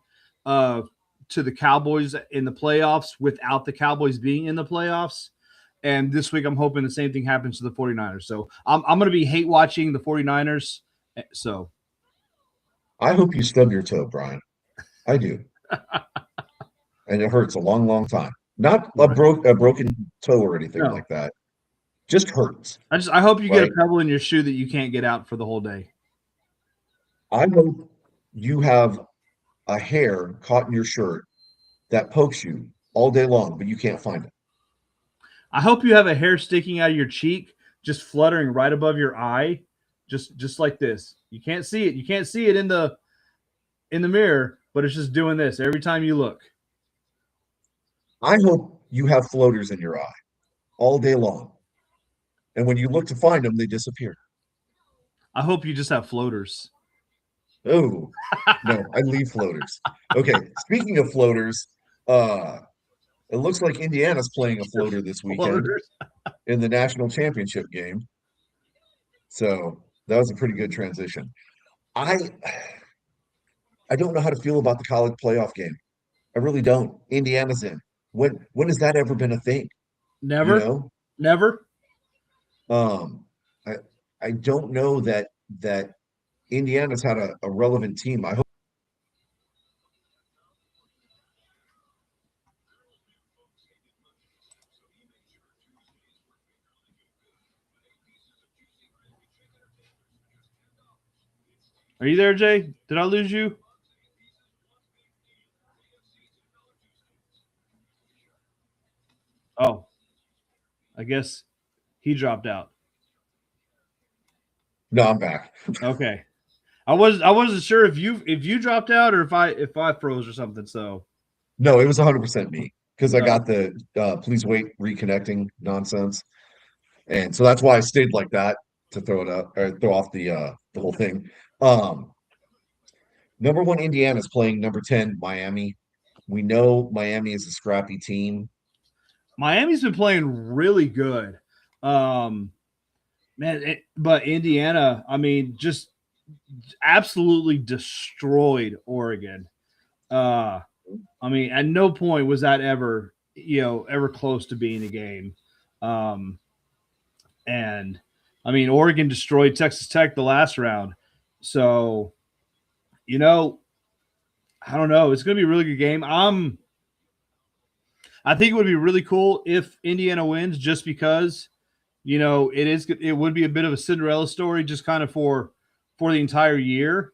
to the Cowboys in the playoffs without the Cowboys being in the playoffs. And this week, I'm hoping the same thing happens to the 49ers. So I'm going to be hate watching the 49ers. So I hope you stub your toe, Brian. I do. And it hurts a long, long time. Not a broken toe or anything like that. Just hurts. I hope you get a pebble in your shoe that you can't get out for the whole day. I hope you have a hair caught in your shirt that pokes you all day long, but you can't find it. I hope you have a hair sticking out of your cheek, just fluttering right above your eye, just like this. You can't see it. You can't see it in the mirror, but it's just doing this every time you look. I hope you have floaters in your eye all day long. And when you look to find them, they disappear. I hope you just have floaters. Oh, no, I leave floaters. Okay, speaking of floaters, it looks like Indiana's playing a floater this weekend in the national championship game. So that was a pretty good transition. I don't know how to feel about the college playoff game. I really don't. Indiana's in. When has that ever been a thing? Never. You know? Never. I I don't know that Indiana's had a relevant team. I hope. Are you there, Jay? Did I lose you? Oh, I guess he dropped out. No, I'm back. Okay. I wasn't sure if you dropped out or if I froze or something. So No, it was 100% me because I no. got the please wait reconnecting nonsense. And so that's why I stayed like that to throw it up or throw off the whole thing. Number 1 Indiana is playing number 10 Miami. We know Miami is a scrappy team. Miami's been playing really good. But Indiana, I mean, just absolutely destroyed Oregon. I mean, at no point was that ever close to being a game. And I mean, Oregon destroyed Texas Tech the last round. So, I don't know. It's going to be a really good game. I think it would be really cool if Indiana wins just because, it would be a bit of a Cinderella story just kind of for the entire year.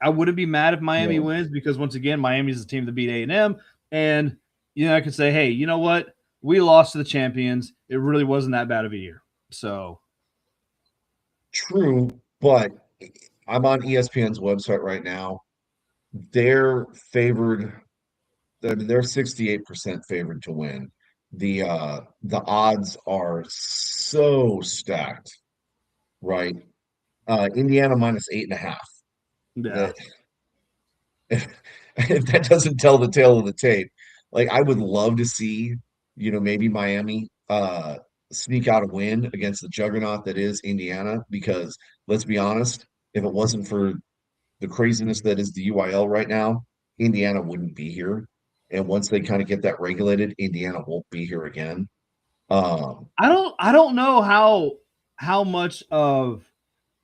I wouldn't be mad if Miami wins because once again, Miami is the team that beat A&M. And, I could say, hey, you know what? We lost to the champions. It really wasn't that bad of a year. So True, but I'm on ESPN's website right now. They're favored. They're 68% favored to win. The odds are so stacked, right? Indiana minus 8.5. yeah. If that doesn't tell the tale of the tape, like I would love to see, maybe Miami sneak out a win against the juggernaut that is Indiana, because let's be honest, if it wasn't for the craziness that is the UIL right now, Indiana wouldn't be here. And once they kind of get that regulated, Indiana won't be here again. I don't know how much of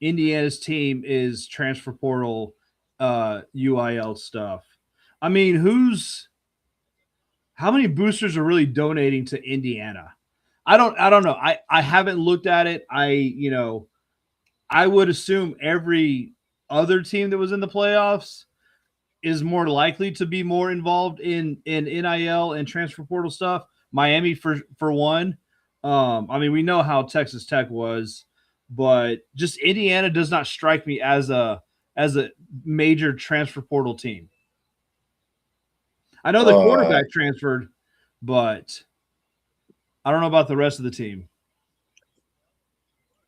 Indiana's team is transfer portal, UIL stuff. I mean, how many boosters are really donating to Indiana? I don't know. I haven't looked at it. I would assume every other team that was in the playoffs is more likely to be more involved in NIL and transfer portal stuff. Miami for one. I mean, we know how Texas Tech was, but just Indiana does not strike me as a major transfer portal team. I know the Uh, quarterback transferred, but I don't know about the rest of the team.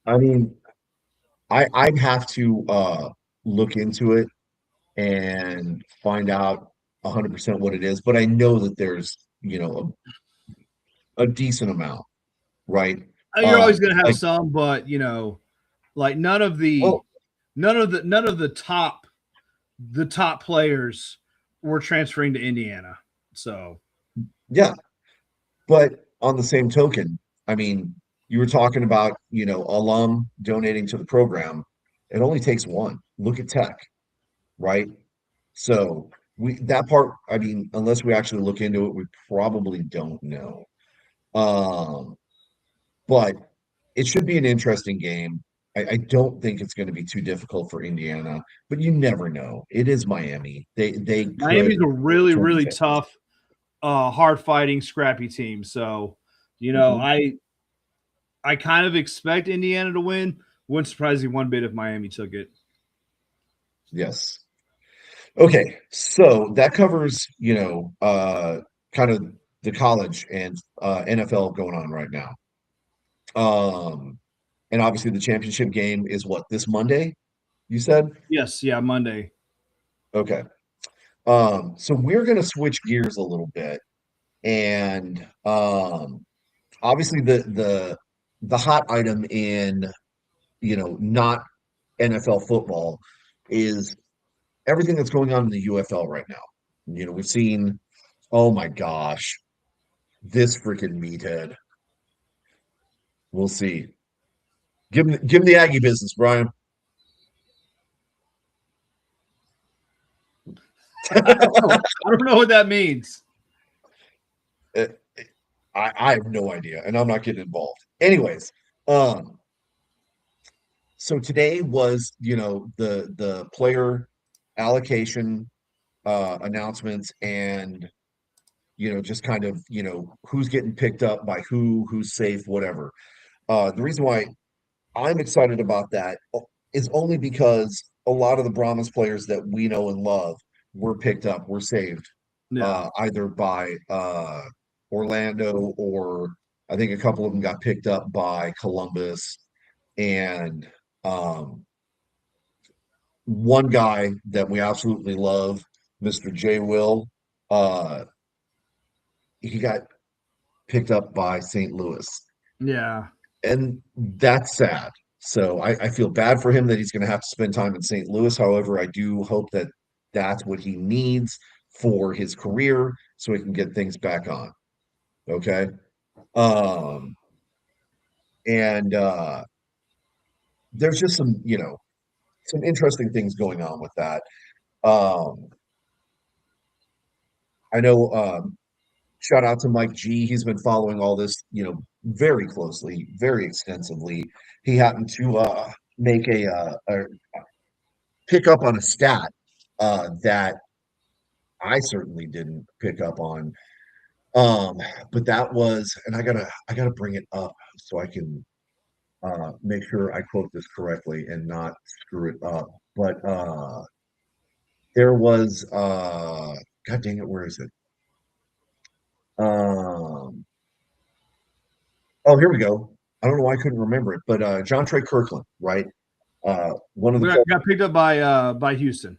I mean, I'd have to look into it and find out 100% what it is, but I know that there's, a decent amount, right? You're always going to have Like, some, but like well, none of the top players were transferring to Indiana. So yeah, but on the same token, I mean, you were talking about, alum donating to the program. It only takes one. Look at Tech, right? So we that part, I mean, unless we actually look into it, we probably don't know. Um, but it should be an interesting game. I don't think it's going to be too difficult for Indiana, but you never know. It is Miami. They Miami's could a really turn the really tables. tough, hard fighting, scrappy team. So Mhm. I kind of expect Indiana to win. Wouldn't surprise me one bit if Miami took it. Yes. Okay, so that covers, kind of the college and NFL going on right now. Um, and obviously the championship game is what, this Monday, you said? Yes, yeah, Monday. Okay. So we're gonna switch gears a little bit, and obviously the hot item in, not NFL football is everything that's going on in the UFL right now. We've seen, oh my gosh, this freaking meathead. We'll see. Give him the Aggie business, Brian. I don't know what that means. Uh, I have no idea, and I'm not getting involved. Anyways, um, so today was, the player allocation announcements and, just kind of, who's getting picked up by who's safe, whatever. The reason why I'm excited about that is only because a lot of the Brahmas players that we know and love were picked up, were saved, Yeah. either by Orlando, or I think a couple of them got picked up by Columbus. And um, one guy that we absolutely love, Mr. J. Will, uh, he got picked up by St. Louis. Yeah. And that's sad. So I feel bad for him that he's going to have to spend time in St. Louis. However, I do hope that that's what he needs for his career so he can get things back on. Okay. Um, and there's just some interesting things going on with that. Um, I know, shout out to Mike G. He's been following all this, very closely, very extensively. He happened to make a pick up on a stat that I certainly didn't pick up on. Um, but that was, and I gotta bring it up so I can make sure I quote this correctly and not screw it up. But there was, God dang it, where is it? Um, oh, here we go. I don't know why I couldn't remember it, but John Trey Kirkland, right? One of the We players, got picked up by Houston.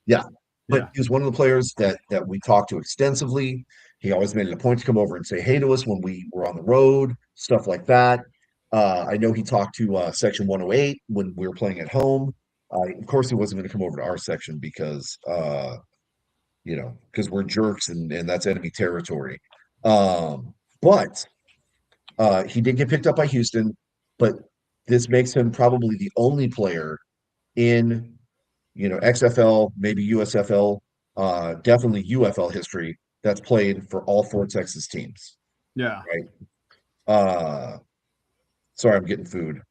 yeah, but Yeah. he was one of the players that we talked to extensively. He always made it a point to come over and say hey to us when we were on the road, stuff like that. I know he talked to Section 108 when we were playing at home. Of course, he wasn't going to come over to our section because because we're jerks and that's enemy territory. But he did get picked up by Houston, but This makes him probably the only player in, XFL, maybe USFL, definitely UFL history that's played for all four Texas teams, Yeah. right? Uh, sorry, I'm getting food.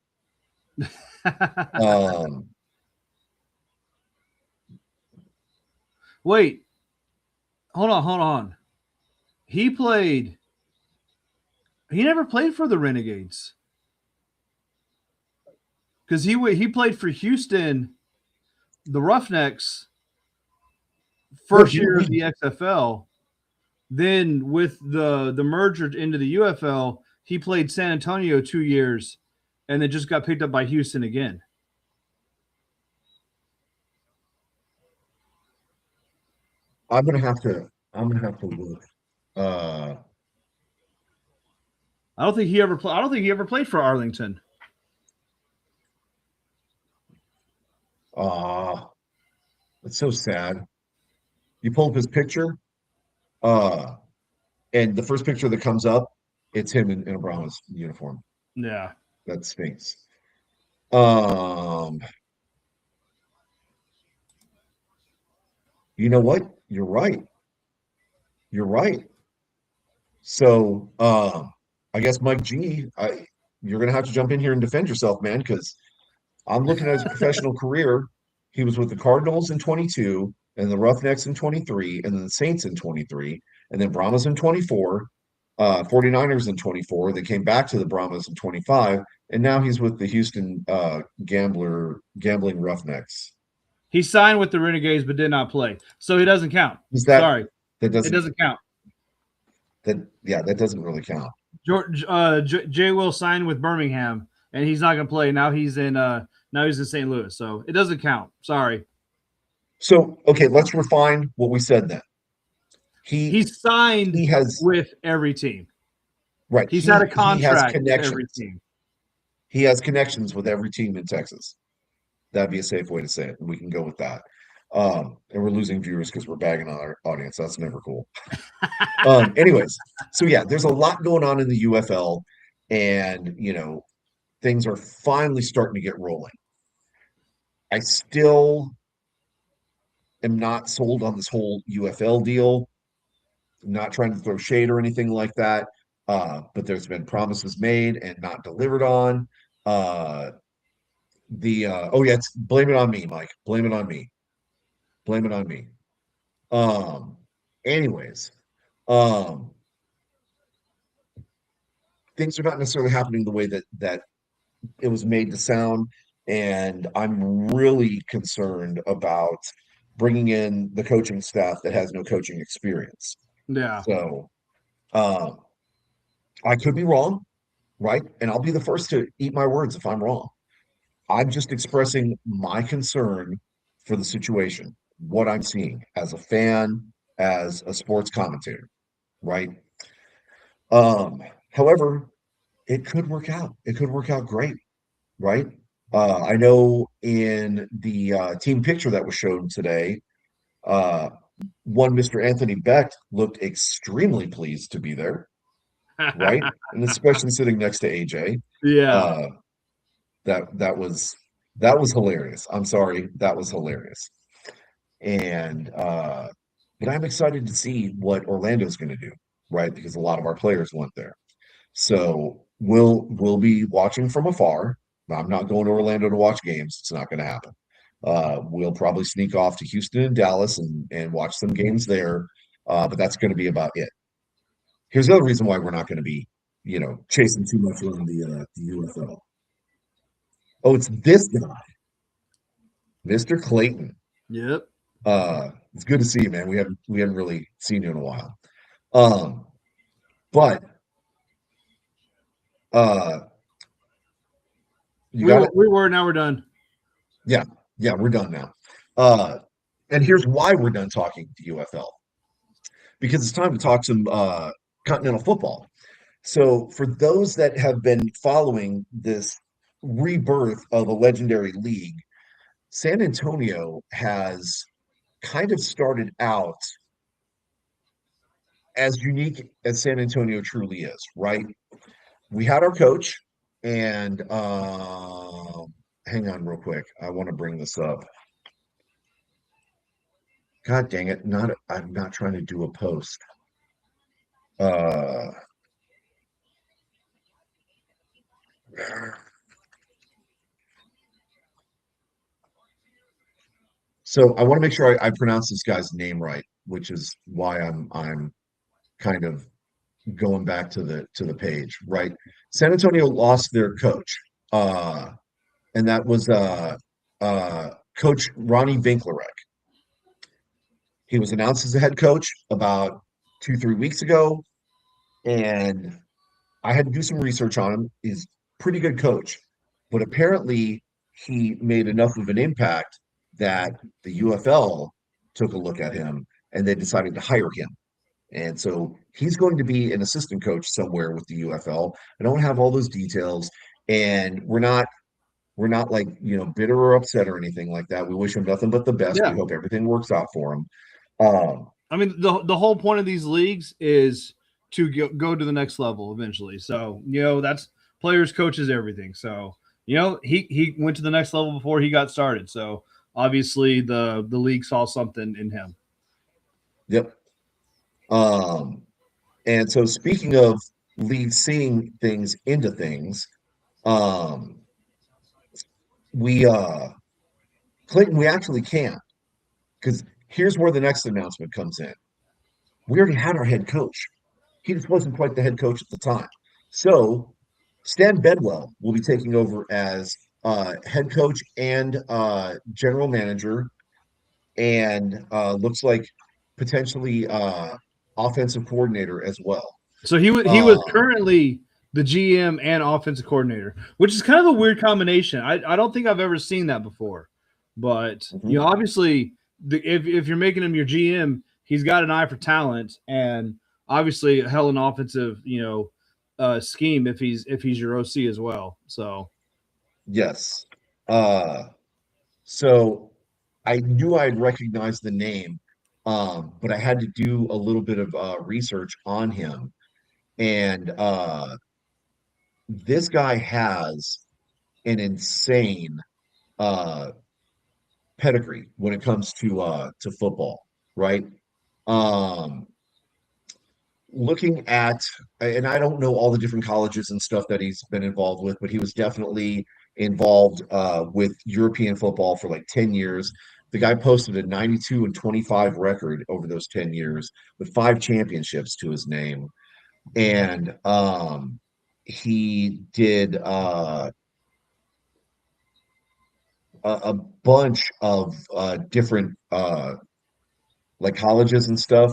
Um, Wait, hold on. He played. He never played for the Renegades because he played for Houston, the Roughnecks, no, first year of the XFL. Then with the merger into the UFL, he played San Antonio 2 years, and then just got picked up by Houston again. I'm gonna have to look. Uh, I don't think he ever I don't think he ever played for Arlington. uh, it's so sad. You pull up his picture, uh, and the first picture that comes up, it's him in a Brahmas uniform. Yeah. That stinks. Um, you know what? You're right. You're right. So, I guess Mike G, you're gonna have to jump in here and defend yourself, man, because I'm looking at his professional career. He was with the Cardinals in 22, and the Roughnecks in 23, and then the Saints in 23, and then Brahmas in 24, 49ers in 24. They came back to the Brahmas in 25, and now he's with the Houston Gambling Roughnecks. He signed with the Renegades but did not play, so he doesn't count. Is Sorry, that it doesn't doesn't count. that doesn't really count. George Jay Will signed with Birmingham, and he's not going to play. Now he's in St. Louis, so it doesn't count. Sorry. So, okay, let's refine what we said then. He He signed he has with every team. right. He's had a He has contract with every connections. team. He has connections with every team in Texas. That'd be a safe way to say it. And we can go with that. And we're losing viewers because we're bagging on our audience. That's never cool. Anyways, so yeah, there's a lot going on in the UFL, and things are finally starting to get rolling. I still am not sold on this whole UFL deal. I'm not trying to throw shade or anything like that. But there's been promises made and not delivered on. Uh, the oh yeah, blame it on me, Mike. Blame it on me. Blame it on me. Um, anyways, um, things are not necessarily happening the way that it was made to sound, and I'm really concerned about bringing in the coaching staff that has no coaching experience. Yeah. So, um, I could be wrong, right? And I'll be the first to eat my words if I'm wrong. I'm just expressing my concern for the situation, what I'm seeing as a fan, as a sports commentator, right? Um, However, it could work out. It could work out great, right? I know in the team picture that was shown today, uh, one Mr. Anthony Beck looked extremely pleased to be there, right? And especially sitting next to AJ. Yeah. Uh, that was hilarious. I'm sorry, that was hilarious. And but I'm excited to see what Orlando's going to do, right? Because a lot of our players went there. So we'll be watching from afar. I'm not going to Orlando to watch games. It's not going to happen. We'll probably sneak off to Houston and Dallas and watch some games there. But that's going to be about it. Here's the other reason why we're not going to be, chasing too much around the UFL. Oh, it's this guy, Mr. Clayton. Yep. It's good to see you, man. We haven't really seen you in a while. Um, but uh, you got it. We were now we're done. Yeah, yeah, we're done now. Uh, and here's why we're done talking the UFL, because it's time to talk some continental football. So, for those that have been following this rebirth of a legendary league, San Antonio has kind of started out as unique as San Antonio truly is, right? We had our coach, And hang on real quick. I want to bring this up. God dang it. I'm not trying to do a post. Uh so I want to make sure I pronounce this guy's name right, which is why I'm kind of going back to the page, right? San Antonio lost their coach. And that was Coach Ronnie Vinklerek. He was announced as the head coach about 2, 3 weeks ago, and I had to do some research on him. He's a pretty good coach, but apparently he made enough of an impact that the UFL took a look at him and they decided to hire him. And so he's going to be an assistant coach somewhere with the UFL. I don't have all those details, and we're not like, bitter or upset or anything like that. We wish him nothing but the best. We Yeah. hope everything works out for him. Um, I mean, the whole point of these leagues is to go to the next level eventually. So, that's players, coaches, everything. So, he went to the next level before he got started. So, obviously, the league saw something in him. yep. Um, and so speaking of leads seeing things into things, um, we Clayton, we actually can, because here's where the next announcement comes in. We already had our head coach. He just wasn't quite the head coach at the time. So Stan Bedwell will be taking over as head coach and general manager, and looks like potentially offensive coordinator as well. So he was Um, currently the GM and offensive coordinator, which is kind of a weird combination. I don't think I've ever seen that before. But mhm. obviously, if you're making him your GM, he's got an eye for talent, and obviously a hell of an offensive scheme if he's your OC as well. So Yes. Uh, so I knew I'd recognize the name, but I had to do a little bit of research on him. And this guy has an insane uh, pedigree when it comes to football, right? Um, Looking at, and I don't know all the different colleges and stuff that he's been involved with, but he was definitely involved with European football for like 10 years. The guy posted a 92-25 record over those 10 years with 5 championships to his name. And he did a bunch of different like colleges and stuff.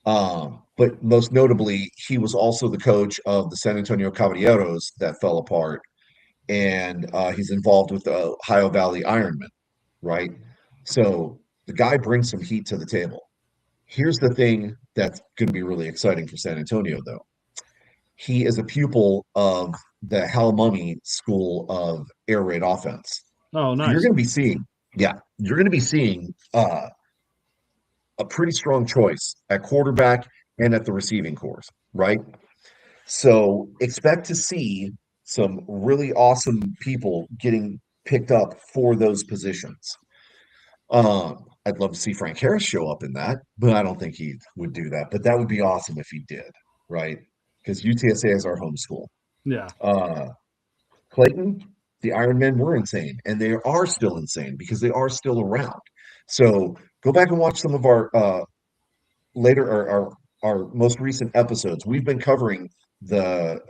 But most notably, he was also the coach of the San Antonio Caballeros that fell apart, and he's involved with the Ohio Valley Ironman, right? So the guy brings some heat to the table. Here's the thing that's going to be really exciting for San Antonio, though. He is a pupil of the Hal Mumme School of Air Raid Offense. oh, So you're nice. going to be seeing, yeah, you're going to be seeing a pretty strong choice at quarterback and at the receiving course, right? So expect to see some really awesome people getting picked up for those positions. I'd love to see Frank Harris show up in that, but I don't think he would do that. But that would be awesome if he did, right? Because UTSA is our home school. Yeah. Uh, Clayton, the Iron Men were insane, and they are still insane because they are still around. So go back and watch some of our later our most recent episodes. We've been covering the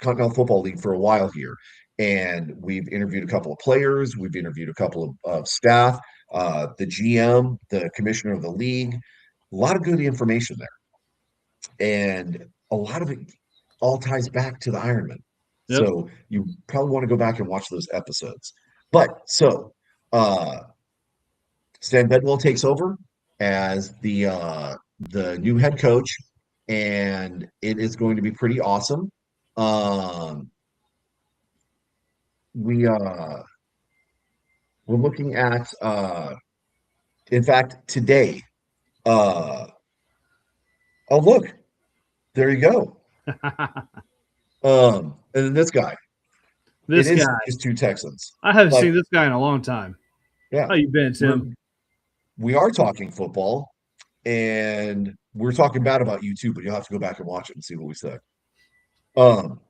Continental Football League for a while here, and we've interviewed a couple of players, we've interviewed a couple of staff, the GM, the commissioner of the league. A lot of good information there, and a lot of it all ties back to the Ironman. Yep. So you probably want to go back and watch those episodes. But so uh Stan Bedwell takes over as the new head coach, and it is going to be pretty awesome. Um, we we're looking at in fact today. Oh look, there you go. And then this guy. It This is guy. just two Texans. I haven't But seen this guy in a long time. yeah, How you been, we're Tim? we are talking football, and we're talking bad about you too, but you'll have to go back and watch it and see what we said. Um,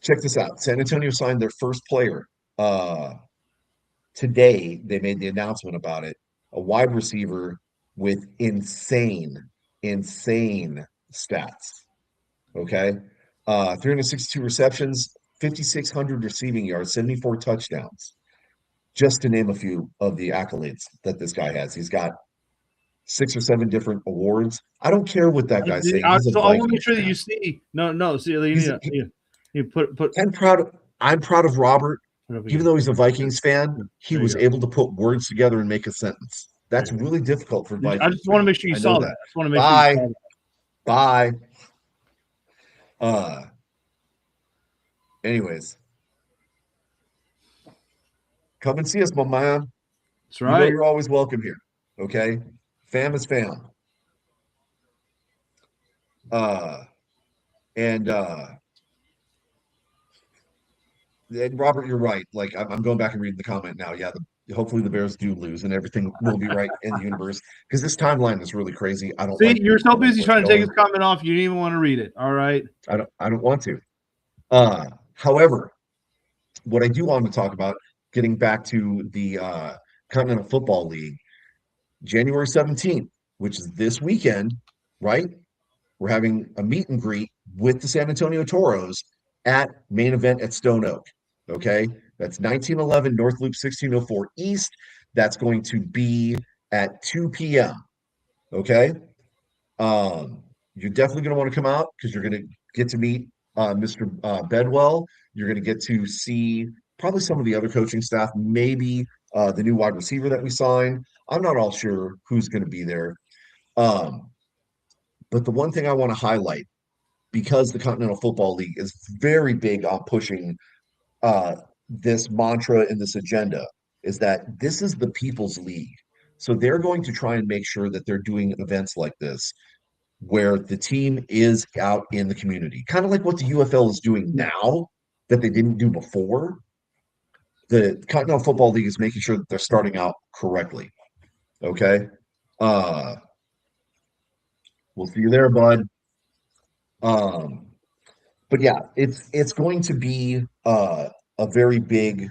check this out. San Antonio signed their first player. Uh, Today they made the announcement about it. A wide receiver with insane stats. Okay. 362 receptions, 5,600 receiving yards, 74 touchdowns, just to name a few of the accolades that this guy has. He's got 6 or 7 different awards. I don't care what that guy's saying. He's a So I want to make Vikings sure that you fan. see. No. See, you need He's to you put. I'm proud of I'm proud of Robert. Put up Even again. though he's a Vikings fan, he There you was go. able to put words together and make a sentence. There That's you really difficult for go. I Vikings just want to make fans. sure you I know saw that. that. I just want to make sure you Bye. saw that. Bye. Uh anyways, come and see us, my man. That's You know right. you're always welcome here. Okay? Fam is fam. Uh and and Robert, you're right. Like I'm going back and reading the comment now. Yeah, hopefully the Bears do lose and everything will be right in the universe because this timeline is really crazy. I don't See, like you're so busy where it's trying to take his going. comment off, you didn't even want to read it. All right. I don't want to. However, what I do want to talk about, getting back to the Continental Football League, January 17th, which is this weekend, right? We're having a meet and greet with the San Antonio Toros at main event at Stone Oak. Okay. That's 1911 North Loop 1604 East. That's going to be at 2 p.m. Okay. You're definitely going to want to come out because you're going to get to meet Mr. Bedwell. You're going to get to see probably some of the other coaching staff, maybe the new wide receiver that we signed. I'm not all sure who's going to be there. Um, but the one thing I want to highlight, because the Continental Football League is very big on pushing uh, this mantra and this agenda, is that this is the people's league. So they're going to try and make sure that they're doing events like this where the team is out in the community, kind of like what the UFL is doing now that they didn't do before. The Continental Football League is making sure that they're starting out correctly. Okay. Uh, we'll see you there, bud. Um, but yeah, it's going to be a very big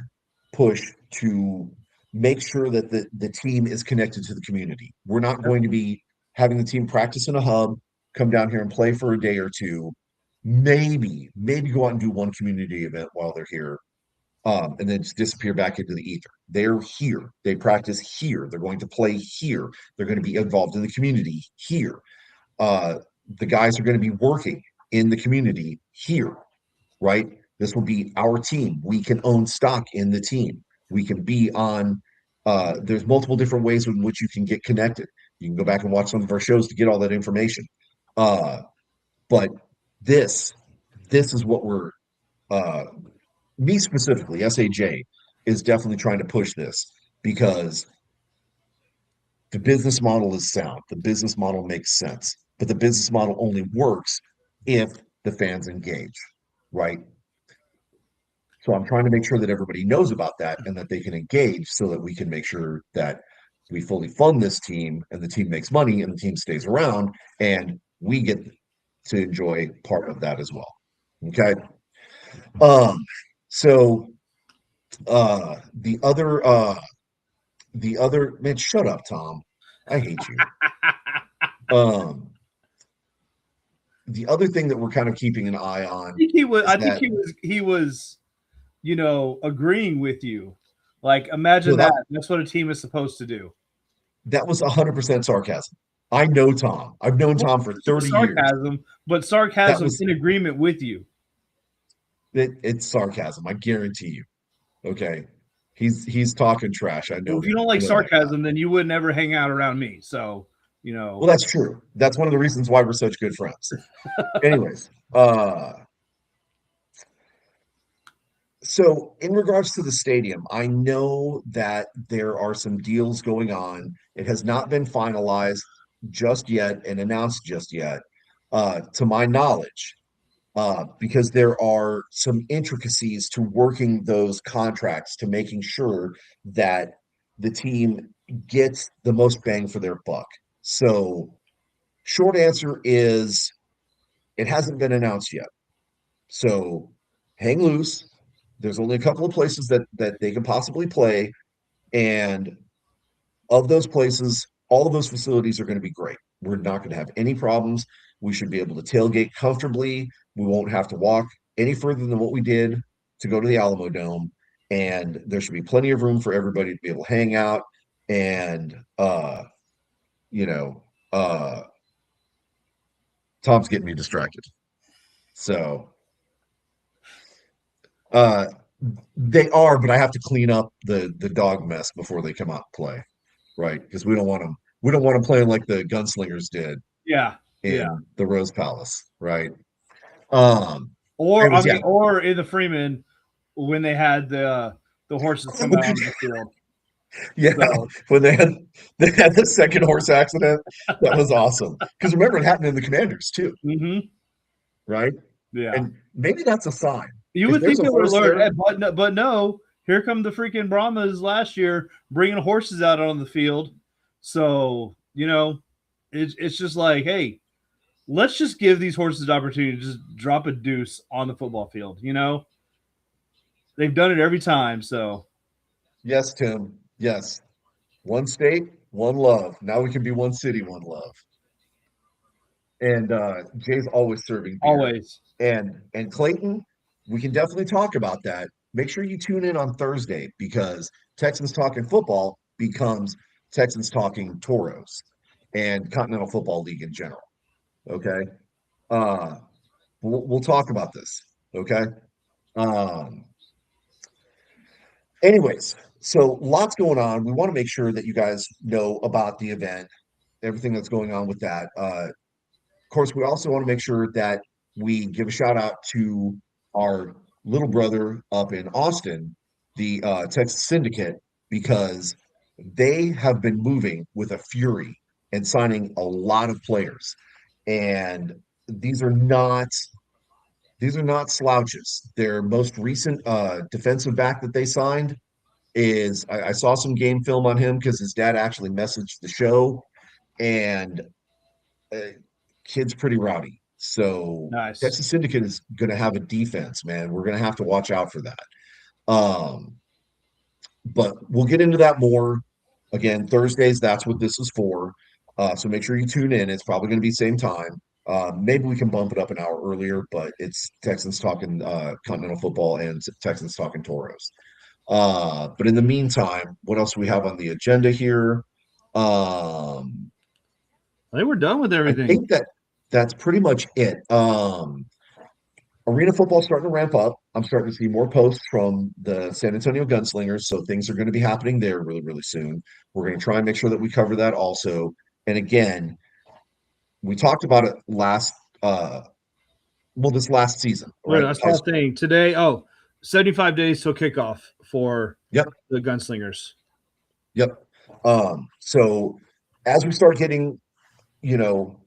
push to make sure that the team is connected to the community. We're not going to be having the team practice in a hub, come down here and play for a day or two, maybe go out and do one community event while they're here, and then just disappear back into the ether. They're here. They practice here. They're going to play here. They're going to be involved in the community here. Uh, the guys are going to be working in the community here, right? This will be our team. We can own stock in the team. We can be on, there's multiple different ways in which you can get connected. You can go back and watch some of our shows to get all that information. Uh, but this, this is what we're, uh, me specifically, SAJ is definitely trying to push this because the business model is sound. The business model makes sense, but the business model only works if the fans engage, right? So I'm trying to make sure that everybody knows about that and that they can engage so that we can make sure that we fully fund this team and the team makes money and the team stays around and we get to enjoy part of that as well. Okay. Um, so the other man, shut up, Tom. I hate you. Um, the other thing that we're kind of keeping an eye on think he was. is I think that he was. Agreeing with you. Like, imagine no, that that. That's what a team is supposed to do. that was 100% sarcasm. I know Tom. I've known Well, Tom for it was 30 years. sarcasm, but That sarcasm was in agreement with you. it's sarcasm. I guarantee you. Okay. He's talking trash. I Well, know if you him. don't I like know that guy. sarcasm, then you would never hang out around me. So, you Well, know, that's true. That's one of the reasons why we're such good friends. Anyways, so in regards to the stadium, I know that there are some deals going on. It has not been finalized just yet and announced just yet, to my knowledge. because there are some intricacies to working those contracts to making sure that the team gets the most bang for their buck. So, short answer is it hasn't been announced yet. So, hang loose. There's only a couple of places that they can possibly play, and of those places, all of those facilities are going to be great. We're not going to have any problems. We should be able to tailgate comfortably. We won't have to walk any further than what we did to go to the Alamo Dome. And there should be plenty of room for everybody to be able to hang out. And you know, uh Tom's getting me distracted. So uh they are, but I have to clean up the dog mess before they come out and play, right? Because we don't want them playing like the gunslingers did Yeah, yeah. in the Rose Palace, right? Um, Or I anyways, mean, yeah. or in the Freeman when they had the horses come out onto the field. Yeah, So when they had the second horse accident, that was awesome. Because remember, it happened in the Commanders too, mhm, right? yeah. And maybe that's a sign. You If would there's think a they would have horse learned, there, but no. Here come the freaking Brahmas last year bringing horses out on the field. So it's just like, hey, let's just give these horses the opportunity to just drop a deuce on the football field. They've done it every time. So yes, Tim, yes. One state, one love. Now we can be one city, one love. And Jay's always serving beer. always, And Clayton, we can definitely talk about that. Make sure you tune in on Thursday because Texans Talking Football becomes Texans Talking Toros and Continental Football League in general. Okay. Uh we'll talk about this. Okay. Um anyways, so lots going on. We want to make sure that you guys know about the event, everything that's going on with that. Of course, we also want to make sure that we give a shout out to our little brother up in Austin, the Texas Syndicate, because they have been moving with a fury and signing a lot of players. And these are not these are not slouches. Their most recent defensive back that they signed is I saw some game film on him because his dad actually messaged the show, and uh, kid's pretty rowdy. So nice. Texas Syndicate is going to have a defense, man. We're going to have to watch out for that. Um, but we'll get into that more again Thursdays. That's what this is for. So make sure you tune in. It's probably going to be same time. Maybe we can bump it up an hour earlier, but it's Texans talking Continental Football and Texans talking Toros. But in the meantime, what else do we have on the agenda here? Um, They were done with I everything. think that's pretty much it. Arena football starting to ramp up. I'm starting to see more posts from the San Antonio Gunslingers, so things are going to be happening there really, really soon. We're going to try and make sure that we cover that also. And again, we talked about it this last season, Look, right? I With high saw a school. thing today. Oh, 75 days till kickoff for Yep, the Gunslingers. yep. So as we start getting, you know,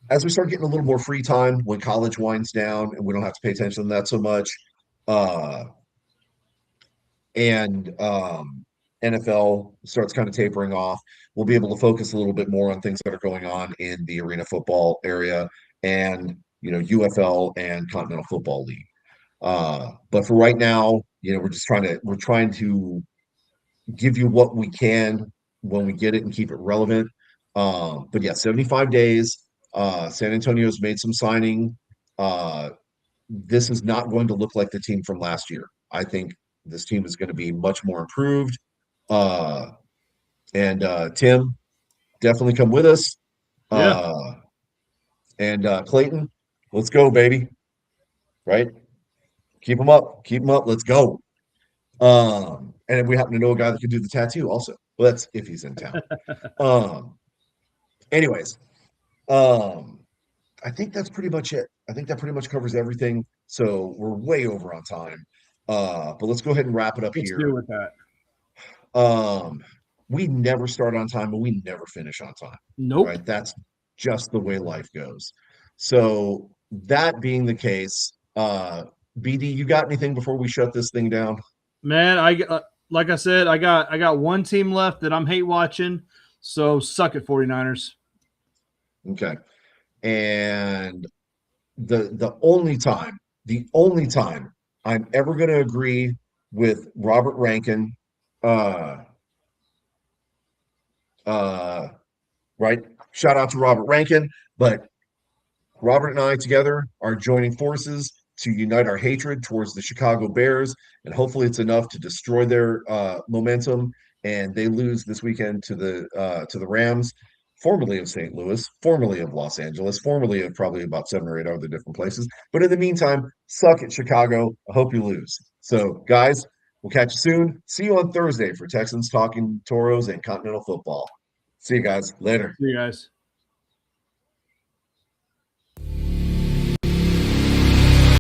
as we start getting a little more free time when college winds down and we don't have to pay attention to that so much, uh, and NFL starts kind of tapering off, we'll be able to focus a little bit more on things that are going on in the arena football area and UFL and Continental Football League. But for right now, we're trying to give you what we can when we get it and keep it relevant. But yeah, 75 days. San Antonio's made some signing. Uh, this is not going to look like the team from last year. I think this team is going to be much more improved. Uh, and Tim, definitely come with us. Yeah. Uh, and Clayton, let's go, baby. Right? Keep them up. Keep them up. Let's go. And if we happen to know a guy that can do the tattoo also. Well, that's if he's in town. Um, anyways, um, I think that's pretty much it. I think that pretty much covers everything. So we're way over on time. But let's go ahead and wrap it up Let's do here. with that. Um, we never start on time, but we never finish on time, Nope. right? That's just the way life goes. So that being the case, BD, you got anything before we shut this thing down? Man, like I said, I got one team left that I'm hate watching. So suck it, 49ers. Okay. And the only time I'm ever going to agree with Robert Rankin, uh, uh, right? Shout out to Robert Rankin, but Robert and I together are joining forces to unite our hatred towards the Chicago Bears, and hopefully it's enough to destroy their momentum, and they lose this weekend to the Rams, formerly of St. Louis, formerly of Los Angeles, formerly of probably about 7 or 8 other different places. But in the meantime, suck at Chicago. I hope you lose. So, guys, we'll catch you soon. See you on Thursday for Texans talking Toros and Continental football. See you guys later. See you guys.